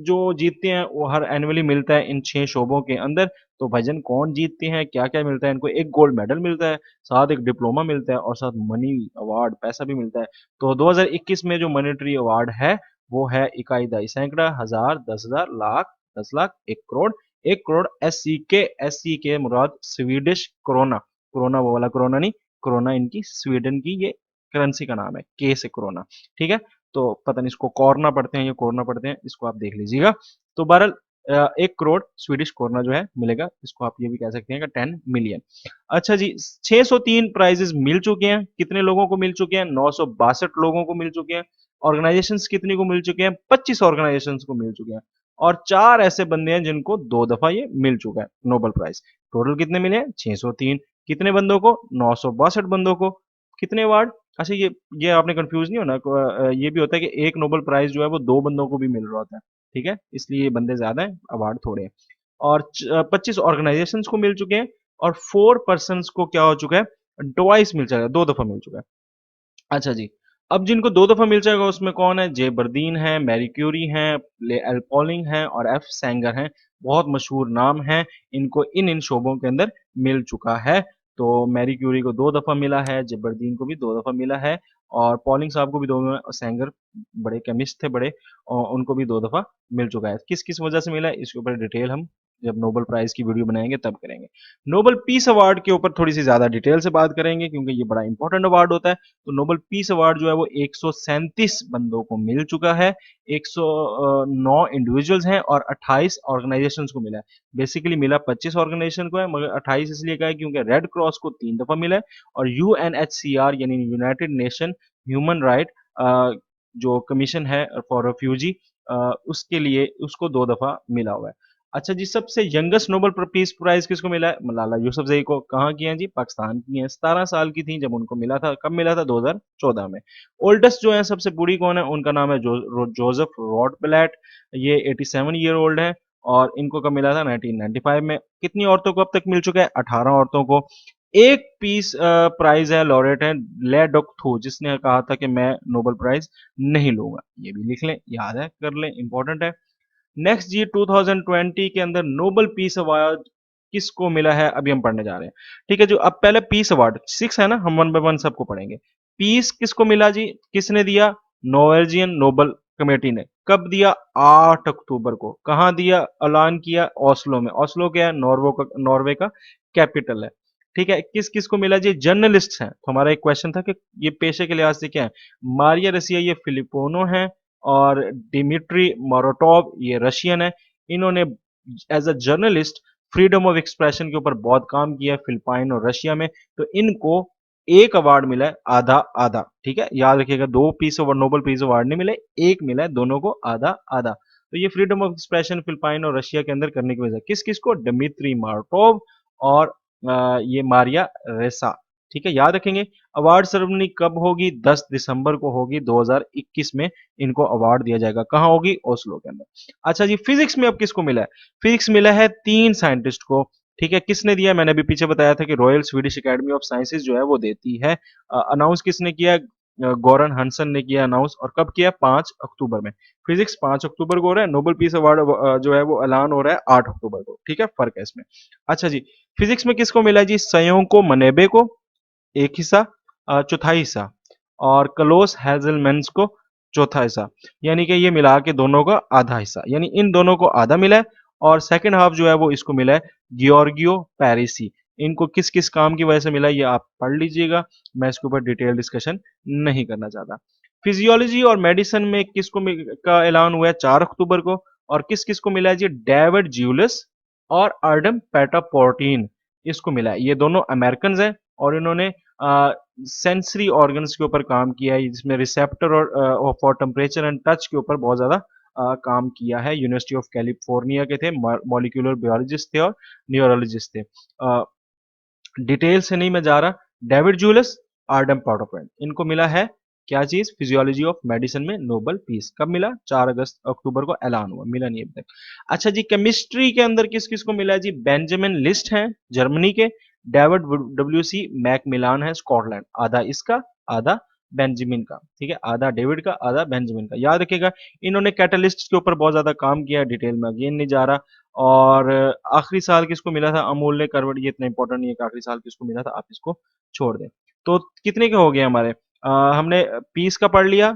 जो जीतते हैं वो हर एनुअली मिलता है इन 6 शोबों के अंदर। तो भाईजान कौन जीतते हैं, क्या-क्या मिलता है इनको? एक गोल्ड मेडल मिलता है, साथ एक डिप्लोमा मिलता है और साथ मनी अवार्ड पैसा भी मिलता है। तो 2021 में जो मॉनेटरी अवार्ड है, वो है इकाई, दहाई, सैकड़ा, हज़ार, 10,000, लाख, 10 लाख, 1 करोड़। 1 करोड़ एससीके मुराद स्वीडिश कोरोना, कोरोना वो वाला कोरोना नहीं, कोरोना इनकी स्वीडन की ये करेंसी का नाम है, के से कोरोना, ठीक है? तो पता नहीं इसको कोरोना पढ़ते हैं या कोरोना पढ़ते हैं, इसको आप देख लीजिएगा। तो बहरहाल 1 करोड़ स्वीडिश कोरोना जो है मिलेगा, इसको आप ये भी कह सकते हैं कि 10 मिलियन। अच्छा जी, 603 प्राइजेज़ मिल चुके हैं, कितने लोगों को मिल चुके हैं? 962 लोगों को मिल चुके हैं। ऑर्गनाइज़ेशंस कितनी को मिल चुके हैं? 25 ऑर्गनाइज़ेशंस को मिल चुके हैं और 4 ऐसे बंदे हैं जिनको 2 दफ़ा ये मिल चुका है नोबेल प्राइज़। टोटल कितने मिले हैं? 603। कितने बंदों को? 962 बंदों को। कितने अवार्ड? अच्छा, ये आपने कन्फ्यूज़ नहीं होना, ये भी होता है कि एक नोबेल प्राइज़ जो है वो 2 बंदों को भी मिल रहा होता है, ठीक है? इसलिए ये बंदे ज़्यादा हैं, अवार्ड थोड़े हैं। और 25 ऑर्गनाइज़ेशंस को मिल चुके हैं और 4 पर्सन्स को क्या हो चुका है? ट्वाइस मिल चुका है, 2 दफ़ा मिल चुका है। अच्छा जी, अब जिनको 2 दफ़ा मिल जाएगा उसमें कौन है? जे बर्दीन हैं, मैरी क्यूरी हैं, ले एल पॉलिंग हैं और एफ सेंगर हैं। बहुत मशहूर नाम हैं, इनको इन शोबों के अंदर मिल चुका है। तो मैरी क्यूरी को 2 दफ़ा मिला है, जे बर्दीन को भी 2 दफ़ा मिला है और पॉलिंग साहब को भी 2 और सेंगर बड़े केमिस्ट थे बड़े, उनको भी 2 दफ़ा मिल चुका है। किस-किस वजह से मिला है इसके ऊपर डिटेल हम जब नोबेल प्राइज़ की वीडियो बनाएँगे तब करेंगे। नोबेल पीस अवार्ड के ऊपर थोड़ी-सी ज़्यादा डिटेल से बात करेंगे क्योंकि ये बड़ा इंपॉर्टेंट अवार्ड होता है। तो नोबेल पीस अवार्ड जो है वो 137 बंदों को मिल चुका है, 109 इंडिविजुअल्स हैं और 28 ऑर्गेनाइजेशंस को मिला है। बेसिकली मिला 25 ऑर्गेनाइजेशन को है मगर 28 इसलिए का है क्योंकि रेड क्रॉस को 3 दफ़ा मिला है और यूएनएचसीआर यानी यूनाइटेड नेशन ह्यूमन राइट जो कमीशन है फॉर रिफ्यूजी, उसके लिए उसको 2 दफ़ा मिला हुआ है। अच्छा जी, सबसे यंगेस्ट नोबेल पीस प्राइज़ किसको मिला है? मलाला यूसुफ़ज़ई को। कहाँ की हैं जी? पाकिस्तान की हैं। 17 साल की थीं जब उनको मिला था। कब मिला था? 2014 में। ओल्डेस्ट जो हैं सबसे बूढ़ी कौन है? उनका नाम है जोसेफ रॉडब्लैट। ये 87 ईयर ओल्ड हैं और इनको कब मिला था? 1995 में। कितनी औरतों को अब तक मिल चुका है? 18 औरतों को। एक पीस प्राइज है, लॉरेट है ले डोक थो, जिसने कहा था कि मैं नोबेल प्राइज नहीं लूंगा। ये भी लिख लें, याद है, कर लें, इंपॉर्टेंट है। नेक्स्ट जी 2020 के अंदर नोबेल पीस अवार्ड किसको मिला है, अभी हम पढ़ने जा रहे हैं। ठीक है, जो अब पहले पीस अवार्ड 6 है ना, हम वन बाय वन सबको पढ़ेंगे। पीस किसको मिला जी, किसने दिया, नॉर्वेजियन नोबेल कमेटी ने। कब दिया, 8 अक्टूबर को। कहाँ दिया, ऐलान किया, ओस्लो में। ओस्लो क्या है, नॉर्वे का कैपिटल है। ठीक है, किस किस को मिला जी, जर्नलिस्ट हैं। तो हमारा एक क्वेश्चन था कि ये पेशे के लिहाज से क्या है, मारिया रसिया ये फिलिपोनो है, और डिमिट्री मोरोटोव ये रशियन है। इन्होंने as a journalist freedom of expression के ऊपर बहुत काम किया है फिलिपाइन और रशिया में। तो इनको एक अवार्ड मिला है, आधा आधा। ठीक है, याद रखिएगा, दो peace award, Nobel peace award नहीं मिले, एक मिला है, दोनों को आधा आधा। तो ये फ्रीडम ऑफ एक्सप्रेशन फिलिपाइन और रशिया के अंदर करने की वजह, किस किस को, डिमित्री मार्टोव और ये मारिया रेसा। ठीक है, याद रखेंगे। अवार्ड सेरेमनी कब होगी, 10 दिसंबर को होगी 2021 में। इनको अवार्ड दिया जाएगा, कहाँ होगी, ओस्लो के अंदर। अच्छा जी, फिजिक्स में अब किसको मिला है, फिजिक्स मिला है 3 साइंटिस्ट को। ठीक है, किसने दिया, मैंने अभी पीछे बताया था कि royal Swedish academy of sciences जो है वो देती है। अनाउंस किसने किया, गॉरन हंसन ने किया अनाउंस, और कब किया, 5 अक्टूबर में। फिजिक्स 5 अक्टूबर को हो रहा है, नोबेल पीस अवार्ड जो है वो ऐलान हो रहा है 8 अक्टूबर को। ठीक है, फर्क है इसमें। अच्छा जी, फिजिक्स में किसको मिला है जी, सयोंको मनेबे को एक हिस्सा, चौथाई हिस्सा, और क्लोस हेजलमैन्स को चौथा हिस्सा। यानी कि ये मिला के दोनों का आधा हिस्सा, यानी इन दोनों को आधा मिला है। और सेकंड हाफ जो है वो इसको मिला है गियोर्गियो पैरिसी। इनको किस किस काम की वजह से मिला है, ये आप पढ़ लीजिएगा, मैं इसके ऊपर डिटेल डिस्कशन नहीं करना चाहता। फिजियोलॉजी और मेडिसिन में किसको का ऐलान हुआ है, 4 अक्टूबर को। और किस किस को मिला है जी, डेविड ज्यूलिस और आर्डम पेटापोर्टिन, इसको मिला है। ये दोनों अमेरिकन हैं, और इन्होंने सेंसरी ऑर्गन्स के ऊपर काम किया है, जिसमें रिसेप्टर और फॉर टेम्परेचर एंड टच के ऊपर बहुत ज़्यादा काम किया है। यूनिवर्सिटी ऑफ कैलिफोर्निया के थे, मॉलिक्यूलर बायोलॉजिस्ट थे और न्यूरोलॉजिस्ट थे। डिटेल से नहीं मैं जा रहा। डेविड जूलिस, आर्डम पॉटोपेंट, इनको मिला है क्या चीज, फिजियोलॉजी ऑफ मेडिसिन में नोबेल पीस। कब मिला, 4 अगस्त अक्टूबर को ऐलान हुआ, मिला नहीं अभी तक। अच्छा जी, केमिस्ट्री के अंदर किस किस को मिला है जी, बेंजामिन लिस्ट हैं जर्मनी के, डेविड डब्ल्यू सी मैकमिलान है स्कॉटलैंड। आधा इसका, आधा बेंजामिन का। ठीक है, आधा डेविड का, आधा बेंजामिन का, याद रखिएगा। इन्होंने कैटलिस्ट के ऊपर बहुत ज्यादा काम किया है, डिटेल में अगेन नहीं जा रहा। और आखिरी साल किसको मिला था, अमूल्य करवट। ये इतना इंपॉर्टेंट नहीं है कि आखिरी साल किसको मिला था, आप इसको छोड़ दें। तो कितने के हो गए हमारे, हमने पीस का पढ़ लिया,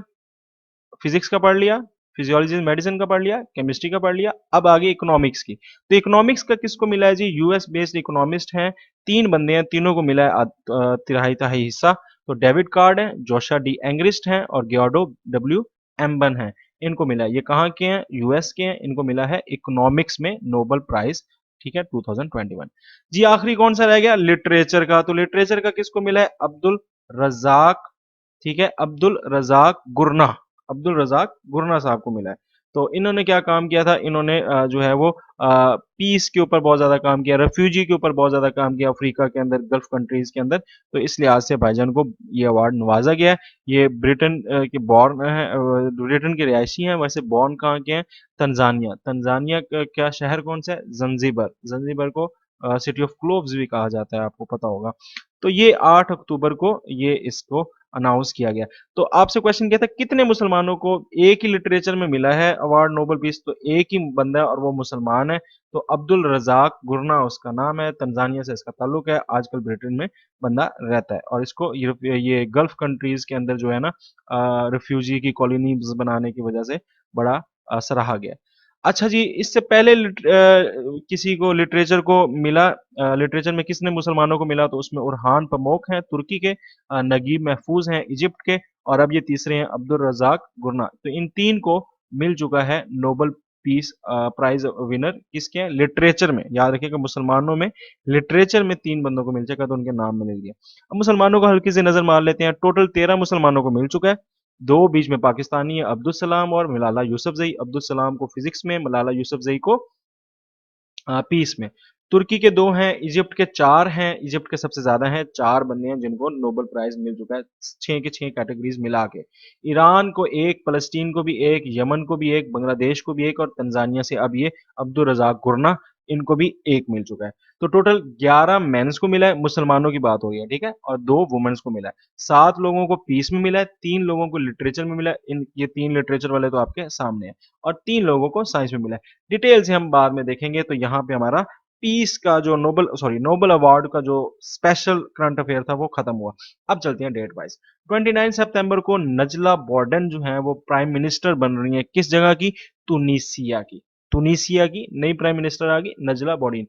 फिजिक्स का पढ़ लिया, फिजियोलॉजी मेडिसिन का पढ़ लिया, केमिस्ट्री का पढ़ लिया। अब आगे इकोनॉमिक्स की। तो इकोनॉमिक्स का किसको मिला है जी, यूएस बेस्ड इकोनॉमिस्ट हैं, 3 बंदे हैं, तीनों को मिला है तिहाई तिहाई हिस्सा। तो डेविड कार्ड है, जोशा डी एंग्रिस्ट हैं, और गियोर्डो डब्ल्यू एम्बन हैं। इनको मिला है, ये कहाँ के हैं, यूएस के हैं। इनको मिला है इकोनॉमिक्स में नोबेल प्राइज। ठीक है, 2021 जी। आखिरी कौन सा रह गया, लिटरेचर का। तो लिटरेचर का किसको मिला है, अब्दुल रजाक। ठीक है, अब्दुल रजाक गुरना, अब्दुल रजाक गुरना साहब को मिला है। तो इन्होंने क्या काम किया था, इन्होंने जो है वो पीस के ऊपर बहुत ज्यादा काम किया, रेफ्यूजी के ऊपर बहुत ज्यादा काम किया, अफ्रीका के अंदर, गल्फ कंट्रीज के अंदर। तो इस लिहाज से भाईजान को ये अवार्ड नवाजा गया है। ये ब्रिटेन के बॉर्न है, ब्रिटेन के रिहायशी हैं। वैसे बॉर्न कहाँ के हैं, तंजानिया। तंजानिया का क्या शहर कौन सा है, जंजीबर। जंजीबर को सिटी ऑफ क्लोव्स भी कहा जाता है, आपको पता होगा। तो ये 8 अक्टूबर को ये इसको अनाउंस किया गया। तो आपसे क्वेश्चन किया था कितने मुसलमानों को एक ही लिटरेचर में मिला है अवार्ड नोबेल पीस, तो एक ही बंदा है और वो मुसलमान है। तो अब्दुल रजाक गुरना उसका नाम है, तंजानिया से इसका ताल्लुक है, आजकल ब्रिटेन में बंदा रहता है। और इसको ये गल्फ कंट्रीज के अंदर जो है ना, रिफ्यूजी की कॉलोनीज बनाने की वजह से बड़ा सराहा गया। अच्छा जी, इससे पहले किसी को लिटरेचर को मिला, लिटरेचर में किसने मुसलमानों को मिला, तो उसमें उरहान पमोक हैं तुर्की के, नगीब महफूज हैं इजिप्ट के, और अब ये तीसरे हैं अब्दुल रजाक गुरना। तो इन 3 को मिल चुका है नोबेल पीस प्राइज विनर। किसके हैं, लिटरेचर में। याद रखिएगा, मुसलमानों में लिटरेचर में 3 बंदों को मिल चुका, तो उनके नाम मैंने दिए। अब मुसलमानों को हल्की से नजर मार लेते हैं। टोटल 13 मुसलमानों को मिल चुका है। 2 बीच में पाकिस्तानी है, अब्दुल सलाम और मलाला यूसुफजई। अब्दुल सलाम को फिजिक्स में, मलाला यूसुफजई को पीस में। तुर्की के 2 हैं, इजिप्ट के 4 हैं। इजिप्ट के सबसे ज्यादा हैं, 4 बंदे हैं जिनको नोबेल प्राइज मिल चुका है, 6 के 6 कैटेगरीज मिला के। ईरान को 1, फलस्तीन को भी 1, यमन को भी 1, बांग्लादेश को भी 1, और तंजानिया से अब ये अब्दुल रजाक गुरना इनको भी 1 मिल चुका है। तो टोटल 11 मेंस को मिला है, मुसलमानों की बात हो रही है, ठीक है? और 2 वुमेन्स को मिला है। 7 लोगों को पीस में मिला है, 3 लोगों को लिटरेचर में मिला है, ये 3 लिटरेचर वाले तो आपके सामने हैं और 3 लोगों को साइंस में मिला है। डिटेल से हम बाद में देखेंगे, तो यहाँ पे हमारा पीस का जो नोबेल अवार्ड का जो स्पेशल करंट अफेयर था वो खत्म हुआ। अब चलते हैं डेट वाइज। 29 सितंबर को नजला बोर्डन जो है वो प्राइम मिनिस्टर बन रही है, किस जगह की? तुनिसिया की। तुनिसिया की नई प्राइम मिनिस्टर आ गई, नजला बोर्डन।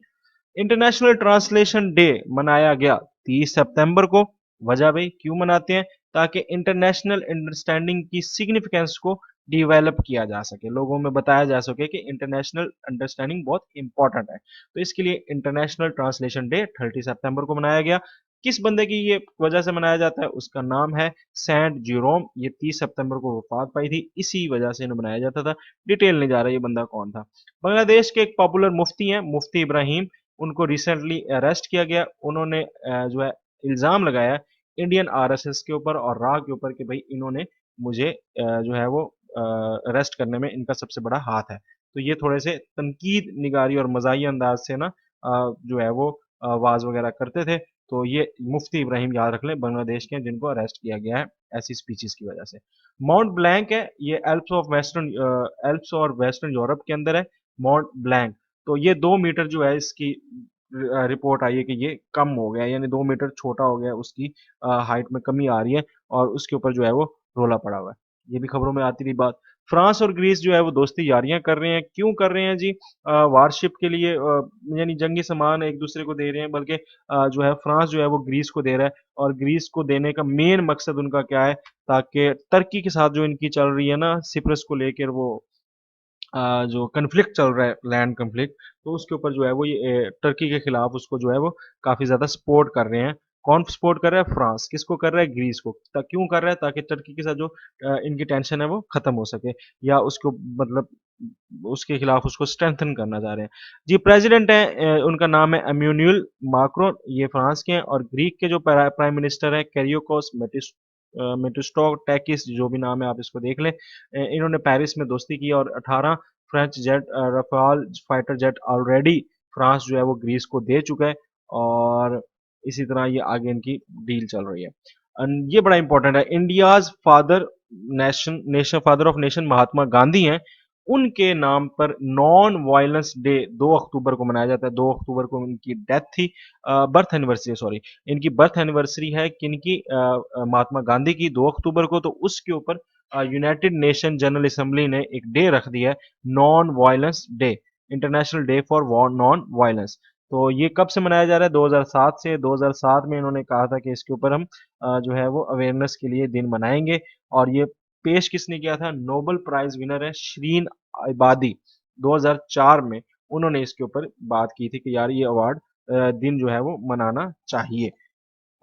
इंटरनेशनल ट्रांसलेशन डे मनाया गया 30 सितंबर को। वजह भाई क्यों मनाते हैं? ताकि इंटरनेशनल अंडरस्टैंडिंग की सिग्निफिकेंस को डिवेलप किया जा सके, लोगों में बताया जा सके कि इंटरनेशनल अंडरस्टैंडिंग बहुत इंपॉर्टेंट है। तो इसके लिए इंटरनेशनल ट्रांसलेशन डे 30 सितंबर को मनाया गया। किस बंदे की ये वजह से मनाया जाता है? उसका नाम है सेंट ज्यूरोम। ये 30 सितंबर को वफात पाई थी, इसी वजह से इन्हें बनाया जाता था। डिटेल नहीं जा रहा ये बंदा कौन था। बांग्लादेश के एक पॉपुलर मुफ्ती हैं, मुफ्ती इब्राहिम, उनको रिसेंटली अरेस्ट किया गया। उन्होंने जो है इल्ज़ाम लगाया इंडियन आरएसएस के ऊपर और रा के ऊपर कि भाई इन्होंने मुझे जो है वो अरेस्ट करने में इनका सबसे बड़ा हाथ है। तो ये थोड़े से तनकीद निगारी और मज़ाहिया अंदाज से ना जो है वो वाज वगैरह करते थे। तो ये मुफ्ती इब्राहिम याद रख लें, बांग्लादेश के हैं जिनको अरेस्ट किया गया है ऐसी स्पीचेस की वजह से। माउंट ब्लैंक है, ये एल्प्स और वेस्टर्न यूरोप के अंदर है माउंट ब्लैंक। तो ये 2 मीटर जो है इसकी रिपोर्ट आई है कि ये कम हो गया है, यानी 2 मीटर छोटा हो गया है, उसकी हाइट में कमी आ रही है और उसके ऊपर जो है वो रोला पड़ा हुआ है। ये भी खबरों में आती रही बात। फ्रांस और ग्रीस जो है वो दोस्ती यारियां कर रहे हैं। क्यों कर रहे हैं जी? वारशिप के लिए, यानी जंगी सामान एक दूसरे को दे रहे हैं, बल्कि जो है फ्रांस जो है वो ग्रीस को दे रहा है और ग्रीस को देने का मेन मकसद उनका क्या है? ताकि तुर्की के साथ जो इनकी चल रही है ना सिप्रस को लेकर वो जो कन्फ्लिक्ट चल रहा है, लैंड कन्फ्लिक्ट, तो उसके ऊपर जो है वो ये टर्की के खिलाफ उसको जो है वो काफ़ी ज़्यादा सपोर्ट कर रहे हैं। कौन सपोर्ट कर रहा है? फ्रांस। किसको कर रहा है? ग्रीस को। क्यों कर रहा है? ताकि टर्की के साथ जो इनकी टेंशन है वो खत्म हो सके, या उसको मतलब उसके खिलाफ उसको स्ट्रेंथन करना चाह रहे हैं। जी प्रेसिडेंट है, उनका नाम है एम्यूनुअल मैक्रोन, ये फ्रांस के हैं। और ग्रीक के जो प्राइम मिनिस्टर है कैरियोकोस मिटोस्टोटेकिस, जो भी नाम है आप इसको देख लें। इन्होंने पेरिस में दोस्ती की और 18 French jet, Rafale fighter jet already France जो है वो ग्रीस को दे चुका है और इसी तरह ये आगे इनकी डील चल रही है। ये बड़ा इंपॉर्टेंट है। India's father nation nation father of nation Mahatma Gandhi हैं, उनके नाम पर नॉन वायलेंस डे 2 अक्टूबर को मनाया जाता है। 2 अक्टूबर को इनकी डेथ थी, बर्थ एनिवर्सरी, सॉरी, इनकी बर्थ एनिवर्सरी है किनकी? महात्मा गांधी की 2 अक्टूबर को। तो उसके ऊपर यूनाइटेड नेशन जनरल असेंबली ने एक डे रख दिया है, non violence day, international day for non violence. तो ये कब से मनाया जा रहा है? 2007 से। 2007 में इन्होंने कहा था कि इसके ऊपर हम जो है वो अवेयरनेस के लिए दिन मनाएंगे। और ये पेश किसने किया था? नोबेल प्राइज विनर है शरीन इबादी। 2004 में उन्होंने इसके ऊपर बात की थी कि यार ये अवार्ड दिन जो है वो मनाना चाहिए।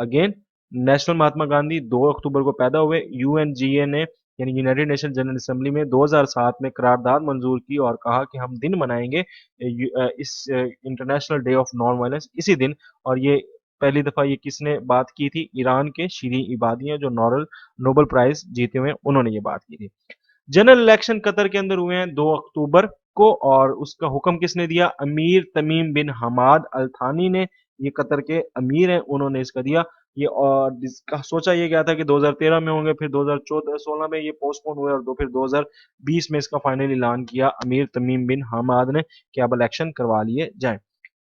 अगेन, नेशनल महात्मा गांधी 2 अक्टूबर को पैदा हुए। यूएनजीए ने यानी यूनाइटेड नेशन जनरल असेंबली में 2007 में करारदाद मंजूर की और कहा कि हम दिन मनाएंगे इस international day of non violence इसी दिन। और ये पहली दफा ये किसने बात की थी? ईरान के शीरीन इबादी हैं जो नोबेल प्राइज जीते हुए हैं, उन्होंने ये बात की थी। जनरल इलेक्शन कतर के अंदर हुए हैं 2 अक्टूबर को और उसका हुक्म किसने दिया? अमीर तमीम बिन हमाद अल थानी ने। ये कतर के अमीर हैं, उन्होंने इसका दिया। ये और जिसका सोचा ये गया था कि 2013 में होंगे, फिर 2014-16 में ये पोस्टपोन हुए और फिर 2020 में इसका फाइनल ऐलान किया अमीर तमीम बिन हमाद ने कि अब इलेक्शन करवा लिए जाएं।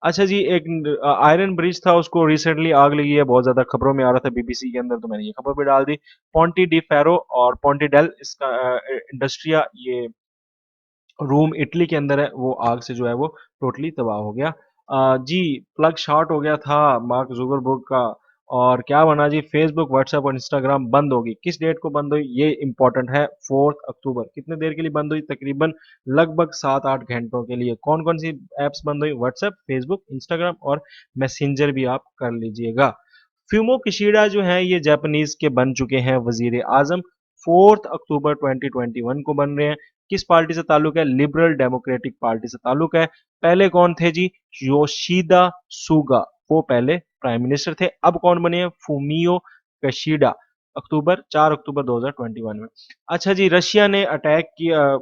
अच्छा जी, एक आयरन ब्रिज था, उसको रिसेंटली आग लगी है, बहुत ज्यादा खबरों में आ रहा था बीबीसी के अंदर, तो मैंने ये खबर भी डाल दी। पोंटी डी फेरो और पोंटी डेल इसका इंडस्ट्रिया, ये रूम इटली के अंदर है, वो आग से जो है वो टोटली तबाह हो गया। जी, प्लग शॉर्ट हो गया था मार्क जुगरबर्ग का। और क्या बना जी? फेसबुक, व्हाट्सएप और इंस्टाग्राम बंद होगी। किस डेट को बंद हुई? ये इंपॉर्टेंट है, 4 अक्टूबर। कितने देर के लिए बंद हुई? तकरीबन लगभग 7-8 घंटों के लिए। कौन कौन सी एप्स बंद हुई? व्हाट्सएप, फेसबुक, इंस्टाग्राम और मैसेंजर भी आप कर लीजिएगा। फ्यूमो किशीडा जो है ये जापानीज के बन चुके हैं वजीर आजम। 4 अक्टूबर 2021 को बन रहे हैं। किस पार्टी से ताल्लुक है? लिबरल डेमोक्रेटिक पार्टी से ताल्लुक है। पहले कौन थे जी? योशिदा सुगा, वो पहले प्राइम मिनिस्टर थे। अब कौन बने हैं? फूमियो कशीडा। 4 अक्टूबर 2021 में। अच्छा जी, रशिया ने अटैक किया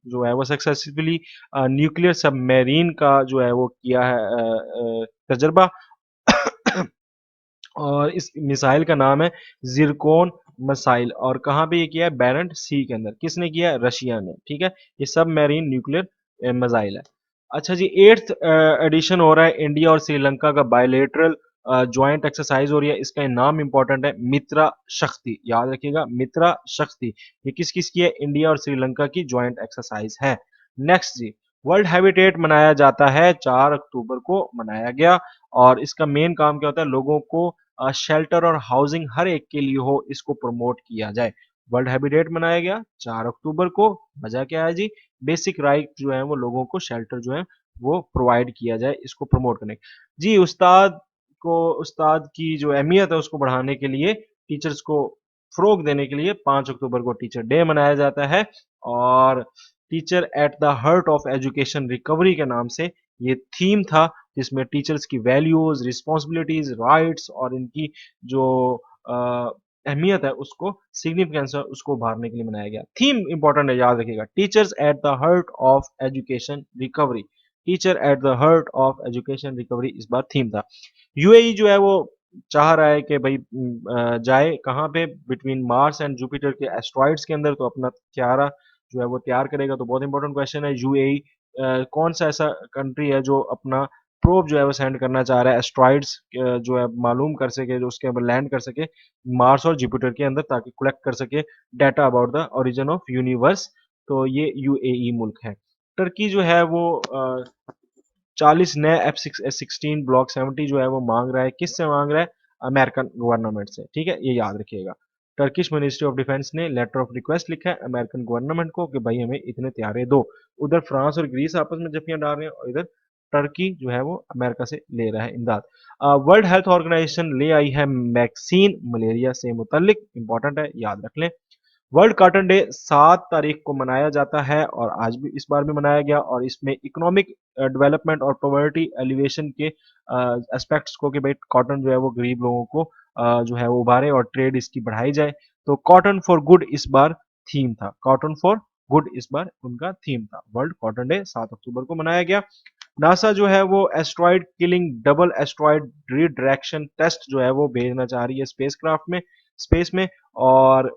जो है वो सक्सेसफुली न्यूक्लियर सबमरीन का जो है वो किया है तजर्बा। और इस मिसाइल का नाम है जिरकोन मिसाइल, और कहाँ पे ये किया है? बैरेंट सी के अंदर। किसने किया है? रशिया ने। ठीक है, ये सब मैरीन न्यूक्लियर मिसाइल है। अच्छा जी, 8th एडिशन हो रहा है इंडिया और श्रीलंका का बायलेटरल ज्वाइंट एक्सरसाइज हो रही है। इसका नाम इंपॉर्टेंट है, मित्रा शक्ति। याद रखिएगा, मित्रा शक्ति। ये किस किस की है? इंडिया और श्रीलंका की ज्वाइंट एक्सरसाइज है। नेक्स्ट जी, वर्ल्ड हैबिटेट मनाया जाता है, 4 अक्टूबर को मनाया गया। और इसका मेन काम क्या होता है? लोगों को शेल्टर और हाउसिंग हर एक के लिए हो, इसको प्रमोट किया जाए। वर्ल्ड हैबिटेट मनाया गया 4 अक्टूबर को। वजह क्या है जी? बेसिक राइट जो है वो लोगों को शेल्टर जो है वो प्रोवाइड किया जाए, इसको प्रमोट करने जी। उस्ताद की जो अहमियत है उसको बढ़ाने के लिए, टीचर्स को फ़रोग़ देने के लिए 5 अक्टूबर को टीचर डे मनाया जाता है। और teacher at the heart of education recovery के नाम से ये थीम था, जिसमें टीचर्स की वैल्यूज़, रिस्पॉन्सिबिलिटीज़, राइट्स और इनकी जो अहमियत है उसको, सिग्निफिकेंस है उसको उभारने के लिए मनाया गया। थीम इंपॉर्टेंट है, याद रखिएगा, teachers at the heart of education recovery. Teacher at the heart of education recovery इस बार थीम था। यूएई जो है वो चाह रहा है कि भाई जाए कहाँ पे? बिटवीन मार्स एंड जुपिटर के एस्ट्रॉइड्स के अंदर, तो अपना त्यारा जो है वो तैयार करेगा। तो बहुत इंपॉर्टेंट क्वेश्चन है, यूएई कौन सा ऐसा कंट्री है जो अपना प्रोब जो है वो सेंड करना चाह रहा है एस्ट्रॉइड्स जो है मालूम कर सके, जो उसके ऊपर लैंड कर सके मार्स और जुपिटर के अंदर, ताकि कलेक्ट कर सके data about the origin of universe. तो ये यूएई मुल्क है। टर्की जो है वो 40 नए F-16 ब्लॉक 70 जो है वो मांग रहा है। किससे मांग रहा है? अमेरिकन गवर्नमेंट से। ठीक है, ये याद रखिएगा। टर्किश मिनिस्ट्री ऑफ डिफेंस ने लेटर ऑफ रिक्वेस्ट लिखा है अमेरिकन गवर्नमेंट को कि भाई हमें इतने त्यारे दो। उधर फ्रांस और ग्रीस आपस में जफियां डाल रहे हैं, और इधर टर्की जो है वो अमेरिका से ले रहा है इमदाद। वर्ल्ड हेल्थ ऑर्गेनाइजेशन ले आई है वैक्सीन मलेरिया से मुतल्लिक। इंपॉर्टेंट है, याद रख लें। वर्ल्ड कॉटन डे 7 तारीख को मनाया जाता है, और आज भी इस बार भी मनाया गया। और इसमें इकोनॉमिक डेवलपमेंट और पॉवर्टी एलिवेशन के एस्पेक्ट्स को, कि भाई कॉटन जो है वो गरीब लोगों को जो है वो उभारे और ट्रेड इसकी बढ़ाई जाए। तो कॉटन फॉर गुड इस बार थीम था। कॉटन फॉर गुड इस बार उनका थीम था। वर्ल्ड कॉटन डे 7 अक्टूबर को मनाया गया। नासा जो है वो asteroid killing double asteroid redirection test जो है वो भेजना चाह रही है स्पेस में। और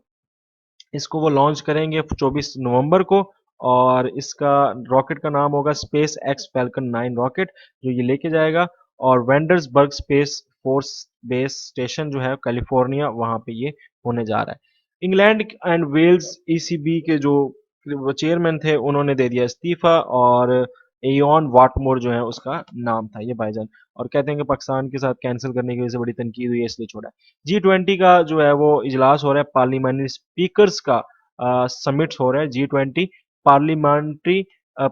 इसको वो लॉन्च करेंगे 24 नवंबर को। और इसका रॉकेट का नाम होगा स्पेस एक्स फैल्कन 9 रॉकेट, जो ये लेके जाएगा। और वेंडर्सबर्ग स्पेस फोर्स बेस स्टेशन जो है कैलिफोर्निया, वहां पे ये होने जा रहा है। इंग्लैंड एंड वेल्स ईसीबी के जो चेयरमैन थे, उन्होंने दे दिया इस्तीफा, और एयन वाटमोर जो है उसका नाम था ये भाईजान। और कहते हैं कि पाकिस्तान के साथ कैंसिल करने की वजह से बड़ी तनकीद हुई है, इसलिए छोड़ा है। G20 का जो है वो इजलास हो रहा है, पार्लियामेंट्री स्पीकर्स का समिट हो रहा है। G20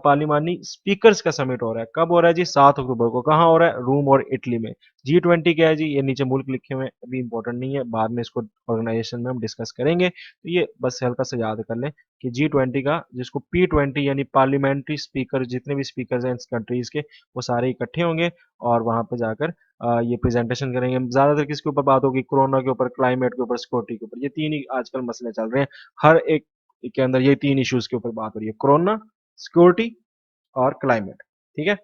पार्लिमानी स्पीकर्स का समिट हो रहा है। कब हो रहा है जी? 7 अक्टूबर को। कहाँ हो रहा है? रोम और इटली में। G20 क्या है जी? ये नीचे मुल्क लिखे हुए हैं, अभी इंपॉर्टेंट नहीं है, बाद में इसको ऑर्गेनाइजेशन में हम डिस्कस करेंगे। तो ये बस हल्का सा याद कर लें कि G20 का, जिसको P20 यानी पार्लियामेंट्री स्पीकर, जितने भी स्पीकर्स हैं इस कंट्रीज के, वो सारे इकट्ठे होंगे और वहां पे जाकर ये प्रेजेंटेशन करेंगे। ज्यादातर किसके ऊपर बात होगी? कोरोना के ऊपर, क्लाइमेट के ऊपर, सिक्योरिटी के ऊपर। ये तीन ही आजकल मसले चल रहे हैं। हर एक के अंदर ये तीन इश्यूज के ऊपर बात हो रही है, कोरोना, सिक्योरिटी और क्लाइमेट। ठीक है।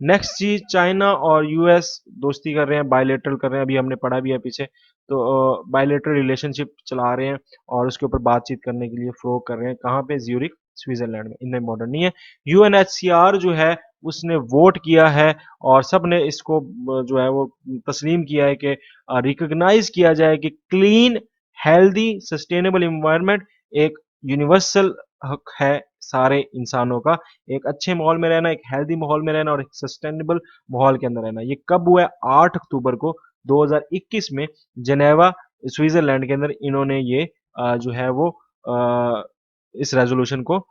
नेक्स्ट चीज, चाइना और यूएस दोस्ती कर रहे हैं, बायलेटरल कर रहे हैं, अभी हमने पढ़ा भी है पीछे। तो बायलेटरल रिलेशनशिप चला रहे हैं, और उसके ऊपर बातचीत करने के लिए फ्रो कर रहे हैं। कहाँ पे? ज्यूरिक, स्विट्जरलैंड में। इतना इंपॉर्टेंट नहीं है। यूएनएचसीआर जो है उसने वोट किया है, और सब ने इसको जो है वो तस्लीम किया है कि रिकॉग्नाइज किया जाए कि क्लीन, हेल्दी, सस्टेनेबल इन्वायरमेंट एक यूनिवर्सल हक है सारे इंसानों का। एक अच्छे माहौल में रहना, एक हेल्दी माहौल में रहना, और एक सस्टेनेबल माहौल के अंदर रहना। ये कब हुआ है? 8 अक्टूबर को 2021 में जेनेवा, स्विट्जरलैंड के अंदर इन्होंने ये जो है वो इस रेजोल्यूशन को,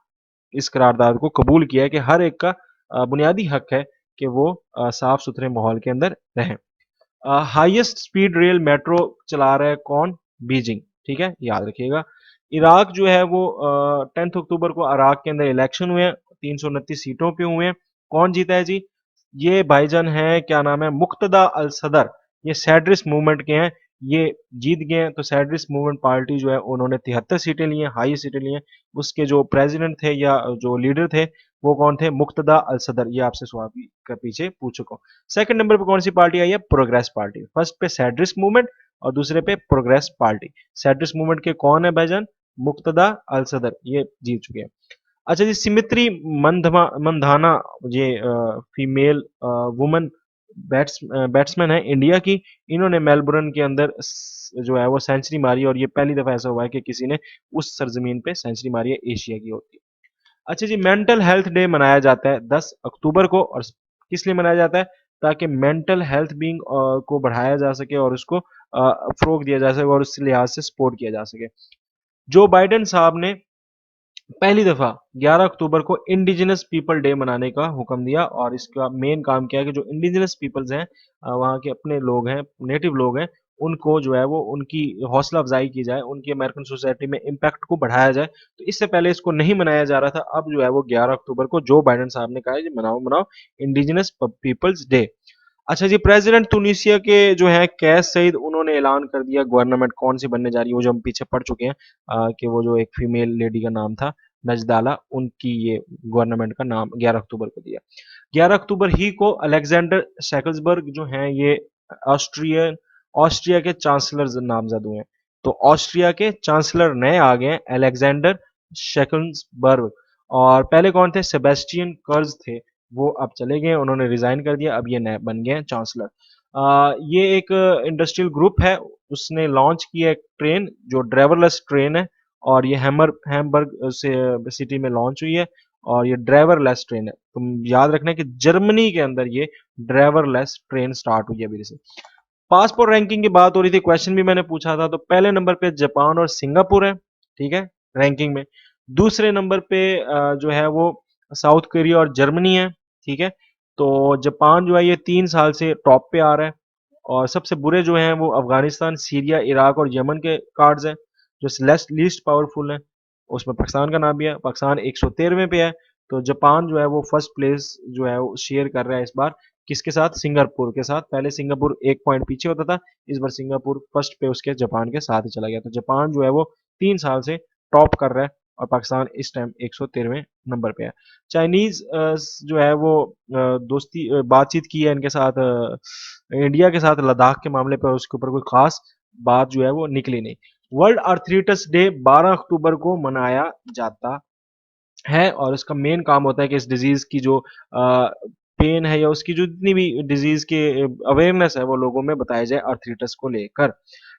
इस करारदाद को कबूल किया है कि हर एक का बुनियादी हक है कि वो साफ सुथरे माहौल के अंदर रहें। हाईएस्ट स्पीड रेल मेट्रो चला रहा है कौन? बीजिंग। ठीक है, याद रखिएगा। इराक जो है वो 10 अक्टूबर को इराक के अंदर इलेक्शन हुए हैं, 329 सीटों पे हुए हैं। कौन जीता है जी? ये भाईजान है, क्या नाम है, मुक्तदा अल सदर। ये सैड्रिस्ट मूवमेंट के हैं। ये जीत गए हैं। तो सैडरिस्ट मूवमेंट पार्टी जो है उन्होंने 73 सीटें ली हैं, हाई सीटें ली हैं। उसके जो प्रेसिडेंट थे या जो लीडर थे वो कौन थे? मुक्तदा अल सदर। ये आपसे सवाल भी का पीछे पूछ चुका हूँ। सेकंड नंबर पे कौन सी पार्टी आई है? Progress party. फर्स्ट पे सैडरिस्ट मूवमेंट और दूसरे पे प्रोग्रेस पार्टी। सैडरिस्ट मूवमेंट के कौन है भाईजान? मुक्तदा अल सदर, ये जीत चुके हैं। अच्छा जी, सिमित्री मंधाना, ये फीमेल वुमन बैट्समैन है इंडिया की। इन्होंने मेलबोर्न के अंदर जो है वो सेंचुरी मारी और ये पहली दफा ऐसा हुआ है कि किसी ने उस सरजमीन पे सेंचुरी मारी है, एशिया की होती है। अच्छा जी, मेंटल हेल्थ डे मनाया जाता है 10 अक्टूबर को, और किस लिए मनाया जाता है? ताकि मेंटल हेल्थ बीइंग को बढ़ाया जा सके और उसको फरोग दिया जा सके और उस लिहाज से सपोर्ट किया जा सके। जो बाइडेन साहब ने पहली दफा 11 अक्टूबर को इंडिजिनस पीपल डे मनाने का हुक्म दिया, और इसका मेन काम क्या है कि जो इंडिजिनस पीपल्स हैं, वहाँ के अपने लोग हैं, नेटिव लोग हैं, उनको जो है वो उनकी हौसला अफजाई की जाए, उनकी अमेरिकन सोसाइटी में इम्पैक्ट को बढ़ाया जाए। तो इससे पहले इसको नहीं मनाया जा रहा था, अब जो है वो 11 अक्टूबर को जो बाइडेन साहब ने कहा है जी मनाओ मनाओ इंडिजिनस पीपल्स डे। अच्छा जी, प्रेसिडेंट तुनिसिया के जो है कैस सईद, उन्होंने ऐलान कर दिया गवर्नमेंट कौन सी बनने जा रही है। वो जो हम पीछे पढ़ चुके हैं कि वो जो एक फीमेल लेडी का नाम था नजदाला, उनकी ये गवर्नमेंट का नाम 11 अक्टूबर को दिया। 11 अक्टूबर ही को अलेक्जेंडर सेकल्सबर्ग जो हैं ये ऑस्ट्रियन ऑस्ट्रिया के चांसलर नामजद हुए हैं। तो ऑस्ट्रिया के चांसलर नए आ गए हैं, अलेक्जेंडर शेकल्सबर्ग। और पहले कौन थे? सेबेस्टियन कर्ज थे, वो अब चले गए, उन्होंने रिजाइन कर दिया, अब ये नए बन गए हैं चांसलर। ये एक इंडस्ट्रियल ग्रुप है, उसने लॉन्च किया एक ट्रेन जो ड्राइवरलेस ट्रेन है, और ये हैमबर्ग से सिटी में लॉन्च हुई है, और ये ड्राइवरलेस ट्रेन है। तुम याद रखना कि जर्मनी के अंदर ये ड्राइवरलेस ट्रेन स्टार्ट हुई है अभी से। पासपोर्ट रैंकिंग की बात हो रही थी, क्वेश्चन भी मैंने पूछा था, तो पहले नंबर पे जापान और सिंगापुर है, ठीक है, रैंकिंग में। दूसरे नंबर पे जो है वो साउथ कोरिया और जर्मनी है, ठीक है। तो जापान जो है ये 3 साल से टॉप पे आ रहा है, और सबसे बुरे जो हैं वो अफगानिस्तान, सीरिया, इराक और यमन के कार्ड्स हैं, जो लीस्ट पावरफुल हैं। उसमें पाकिस्तान का नाम भी है, पाकिस्तान 113वें पे है। तो जापान जो है वो फर्स्ट प्लेस जो है वो शेयर कर रहा है इस बार, किसके साथ? सिंगापुर के साथ। पहले सिंगापुर 1 पॉइंट पीछे होता था, इस बार सिंगापुर फर्स्ट पे उसके जापान के साथ ही चला गया। तो जापान जो है वो 3 साल से टॉप कर रहा है, और पाकिस्तान इस टाइम 113वें नंबर पे है। चाइनीज जो है वो दोस्ती बातचीत की है इनके साथ, इंडिया के साथ लद्दाख के मामले पर, उसके ऊपर कोई खास बात जो है वो निकली नहीं। वर्ल्ड आर्थराइटिस डे 12 अक्टूबर को मनाया जाता है, और इसका मेन काम होता है कि इस डिजीज की जो पेन है या उसकी जो जितनी भी डिजीज के अवेयरनेस है वो लोगों में बताया जाए आर्थराइटिस को लेकर,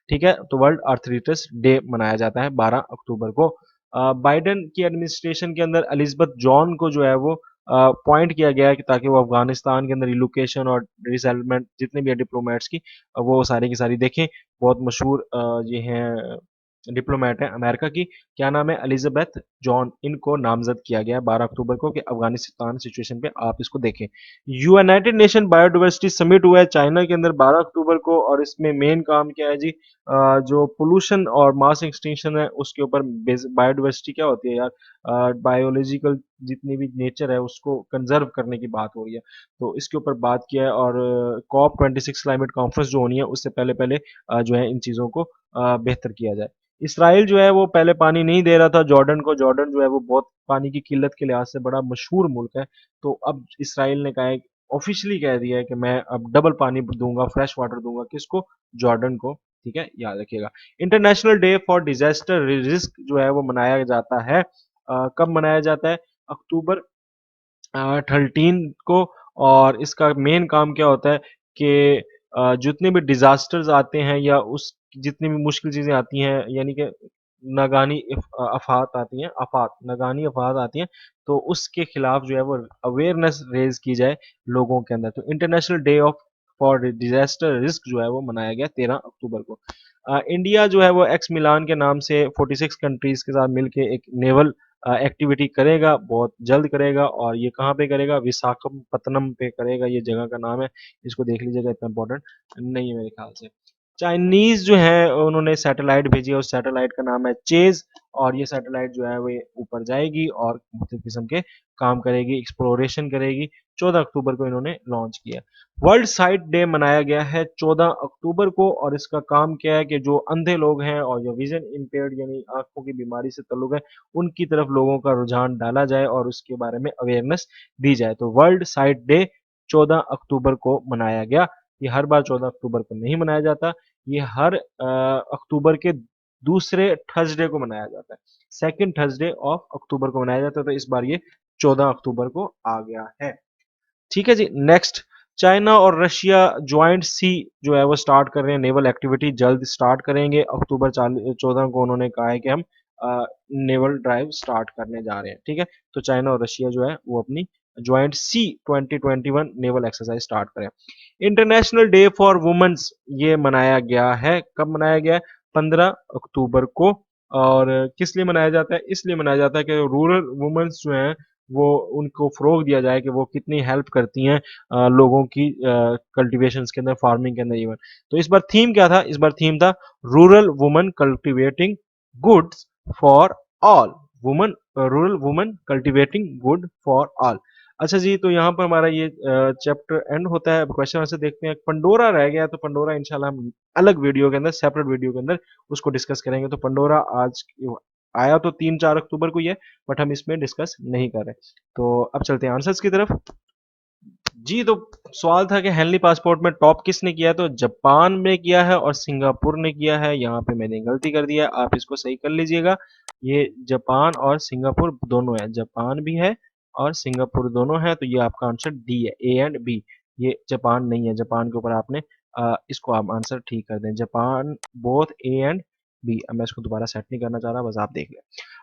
ठीक है। तो वर्ल्ड आर्थराइटिस डे मनाया जाता है 12 अक्टूबर को। बाइडेन की एडमिनिस्ट्रेशन के अंदर एलिजाबेथ जॉन को जो है वो पॉइंट किया गया है कि ताकि वो अफगानिस्तान के अंदर रिलोकेशन और रिसेटलमेंट जितने भी है डिप्लोमेट्स की, वो सारी की सारी देखें। बहुत मशहूर ये हैं डिप्लोमेट है अमेरिका की, क्या नाम है? Elizabeth John. इनको नामजद किया गया है 12 अक्टूबर को कि अफगानिस्तान सिचुएशन पे आप इसको देखें। यूनाइटेड नेशन बायोडाइवर्सिटी समिट हुआ है चाइना के अंदर 12 अक्टूबर को, और इसमें मेन काम क्या है जी? जो पोल्यूशन और मास एक्सटिंक्शन है उसके ऊपर बायोडाइवर्सिटी क्या होती है यार? बायोलॉजिकल जितनी भी नेचर है उसको कंजर्व करने की बात हो रही है, तो इसके ऊपर बात किया है। और COP26 क्लाइमेट कॉन्फ्रेंस जो होनी है उससे पहले पहले जो है इन चीज़ों को बेहतर किया जाए। इसराइल जो है वो पहले पानी नहीं दे रहा था जॉर्डन को, जॉर्डन जो है वो बहुत पानी की किल्लत के लिहाज से बड़ा मशहूर मुल्क है। तो अब इसराइल ने कहा है, ऑफिशियली कह दिया है कि मैं अब डबल पानी दूंगा, फ्रेश वाटर दूंगा, किसको? जॉर्डन को, ठीक है, याद रखिएगा। International day for disaster risk जो है वो मनाया जाता है, कब मनाया जाता है? अक्टूबर 13 को। और इसका मेन काम क्या होता है कि जितने भी डिजास्टर्स आते हैं या उस जितनी भी मुश्किल चीजें आती हैं, यानी कि नागानी आफात आती हैं, नागानी आफात आती हैं, तो उसके खिलाफ जो है वो अवेयरनेस रेज की जाए लोगों के अंदर। तो international day of for disaster risk जो है वो मनाया गया 13 अक्टूबर को। इंडिया जो है वो एक्स मिलान के नाम से 46 कंट्रीज के साथ मिलके एक नेवल एक्टिविटी करेगा, बहुत जल्द करेगा, और ये कहाँ पे करेगा? विशाखापत्तनम पे करेगा, ये जगह का नाम है, इसको देख लीजिएगा, इतना इंपॉर्टेंट नहीं है मेरे ख्याल से। चाइनीज जो है उन्होंने सैटेलाइट भेजी है, उस सैटेलाइट का नाम है चेज, और ये सैटेलाइट जो है वो ऊपर जाएगी और मुख्तलिफ किस्म के काम करेगी, एक्सप्लोरेशन करेगी। 14 अक्टूबर को इन्होंने लॉन्च किया। वर्ल्ड साइट डे मनाया गया है 14 अक्टूबर को, और इसका काम क्या है कि जो अंधे लोग हैं और जो विजन इम्पेयर्ड यानी आंखों की बीमारी से ताल्लुक है, उनकी तरफ लोगों का रुझान डाला जाए और उसके बारे में अवेयरनेस दी जाए। तो वर्ल्ड साइट डे 14 अक्टूबर को मनाया गया। ये हर बार 14 अक्टूबर को नहीं मनाया जाता, ये हर अक्टूबर के दूसरे थर्सडे को मनाया जाता है। सेकंड थर्सडे ऑफ अक्टूबर को मनाया जाता है, तो इस बार ये 14 अक्टूबर को आ गया है। ठीक है जी। नेक्स्ट, चाइना और रशिया ज्वाइंट सी जो है वो स्टार्ट कर रहे हैं, नेवल एक्टिविटी जल्द स्टार्ट करेंगे। अक्टूबर 14 को उन्होंने कहा है कि हम नेवल ड्राइव स्टार्ट करने जा रहे हैं। ठीक है, तो चाइना और रशिया जो है वो अपनी joint sea 2021 naval exercise start करें। इंटरनेशनल डे फॉर वुमेन्स ये मनाया गया है, कब मनाया गया है? 15 अक्टूबर को। और किस लिए मनाया जाता है? इसलिए मनाया जाता है कि रूरल वुमेन्स जो हैं वो उनको फ़रोग दिया जाए कि वो कितनी हेल्प करती हैं लोगों की कल्टीवेशंस के अंदर, फार्मिंग के अंदर इवन। तो इस बार थीम क्या था? इस बार थीम था rural woman cultivating goods for all. Woman rural woman cultivating good for all. अच्छा जी, तो यहाँ पर हमारा ये चैप्टर एंड होता है। अब क्वेश्चन आंसर देखते हैं। पंडोरा रह गया, तो पंडोरा इंशाल्लाह हम अलग वीडियो के अंदर, सेपरेट वीडियो के अंदर उसको डिस्कस करेंगे। तो पंडोरा आज आया तो 3-4 अक्टूबर को ही है, बट हम इसमें डिस्कस नहीं कर रहे। तो अब चलते हैं आंसर्स की तरफ। जी, तो सवाल था कि हेनली पासपोर्ट में टॉप किसने किया है? तो जापान ने किया है और सिंगापुर ने किया है। यहाँ पे मैंने गलती कर दिया है, आप इसको सही कर लीजिएगा। ये जापान और सिंगापुर दोनों है, जापान भी है और सिंगापुर दोनों है। तो ये आपका आंसर डी है, ए एंड बी। ये जापान नहीं है, जापान के ऊपर आपने इसको आप आंसर ठीक कर दें। Japan both A and B. अब मैं इसको दोबारा सेट नहीं करना चाह रहा, बस आप देख लें।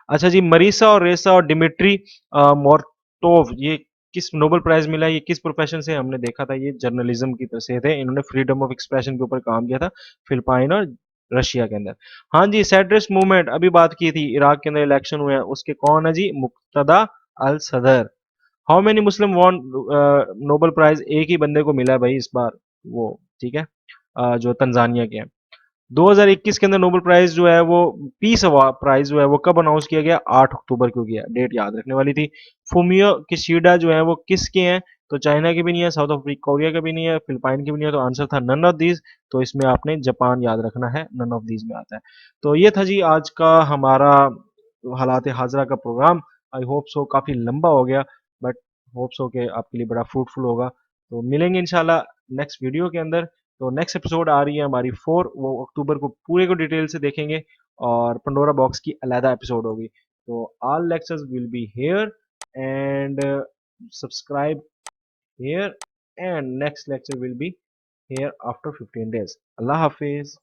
अच्छा जी, मरीसा और रेसा और डिमिट्री मोर्टोव ये किस नोबेल प्राइज मिला? ये किस प्रोफेशन से? हमने देखा था ये जर्नलिज्म की तरफ से थे। इन्होंने फ्रीडम ऑफ एक्सप्रेशन के ऊपर काम किया था, फिलिपाइन और रशिया के अंदर। हाँ जी, सैड्रेस्ट मूवमेंट अभी बात की थी, इराक के अंदर इलेक्शन हुए हैं, उसके कौन है जी? Muqtada al Sadr. How many Muslim won Nobel prize? एक ही बंदे को मिला है भाई इस बार, वो ठीक है, जो तंजानिया के हैं। 2021 के अंदर नोबेल प्राइज जो है वो पीस प्राइज जो है वो कब अनाउंस किया गया? 8 अक्टूबर को किया। डेट याद रखने वाली थी। फुमियो किशिडा जो है वो किसके हैं? तो चाइना के भी नहीं है, साउथ अफ्रीका कोरिया के भी नहीं है, फिलिपाइन के भी नहीं है। तो आंसर था नन ऑफ दीज। तो इसमें आपने जापान याद रखना है, नन ऑफ दीज में आता है। तो ये था जी आज का हमारा हालात हाजरा का प्रोग्राम। आई होप सो काफ़ी लंबा हो गया, बट होप सो के आपके लिए बड़ा फ्रूटफुल होगा। तो मिलेंगे इंशाल्लाह नेक्स्ट वीडियो के अंदर। तो नेक्स्ट एपिसोड आ रही है हमारी 4, वो अक्टूबर को पूरे को डिटेल से देखेंगे, और पंडोरा बॉक्स की अलहदा एपिसोड होगी। तो all lectures will be here, and subscribe here, and next lecture will be here after 15 days. अल्लाह हाफिज।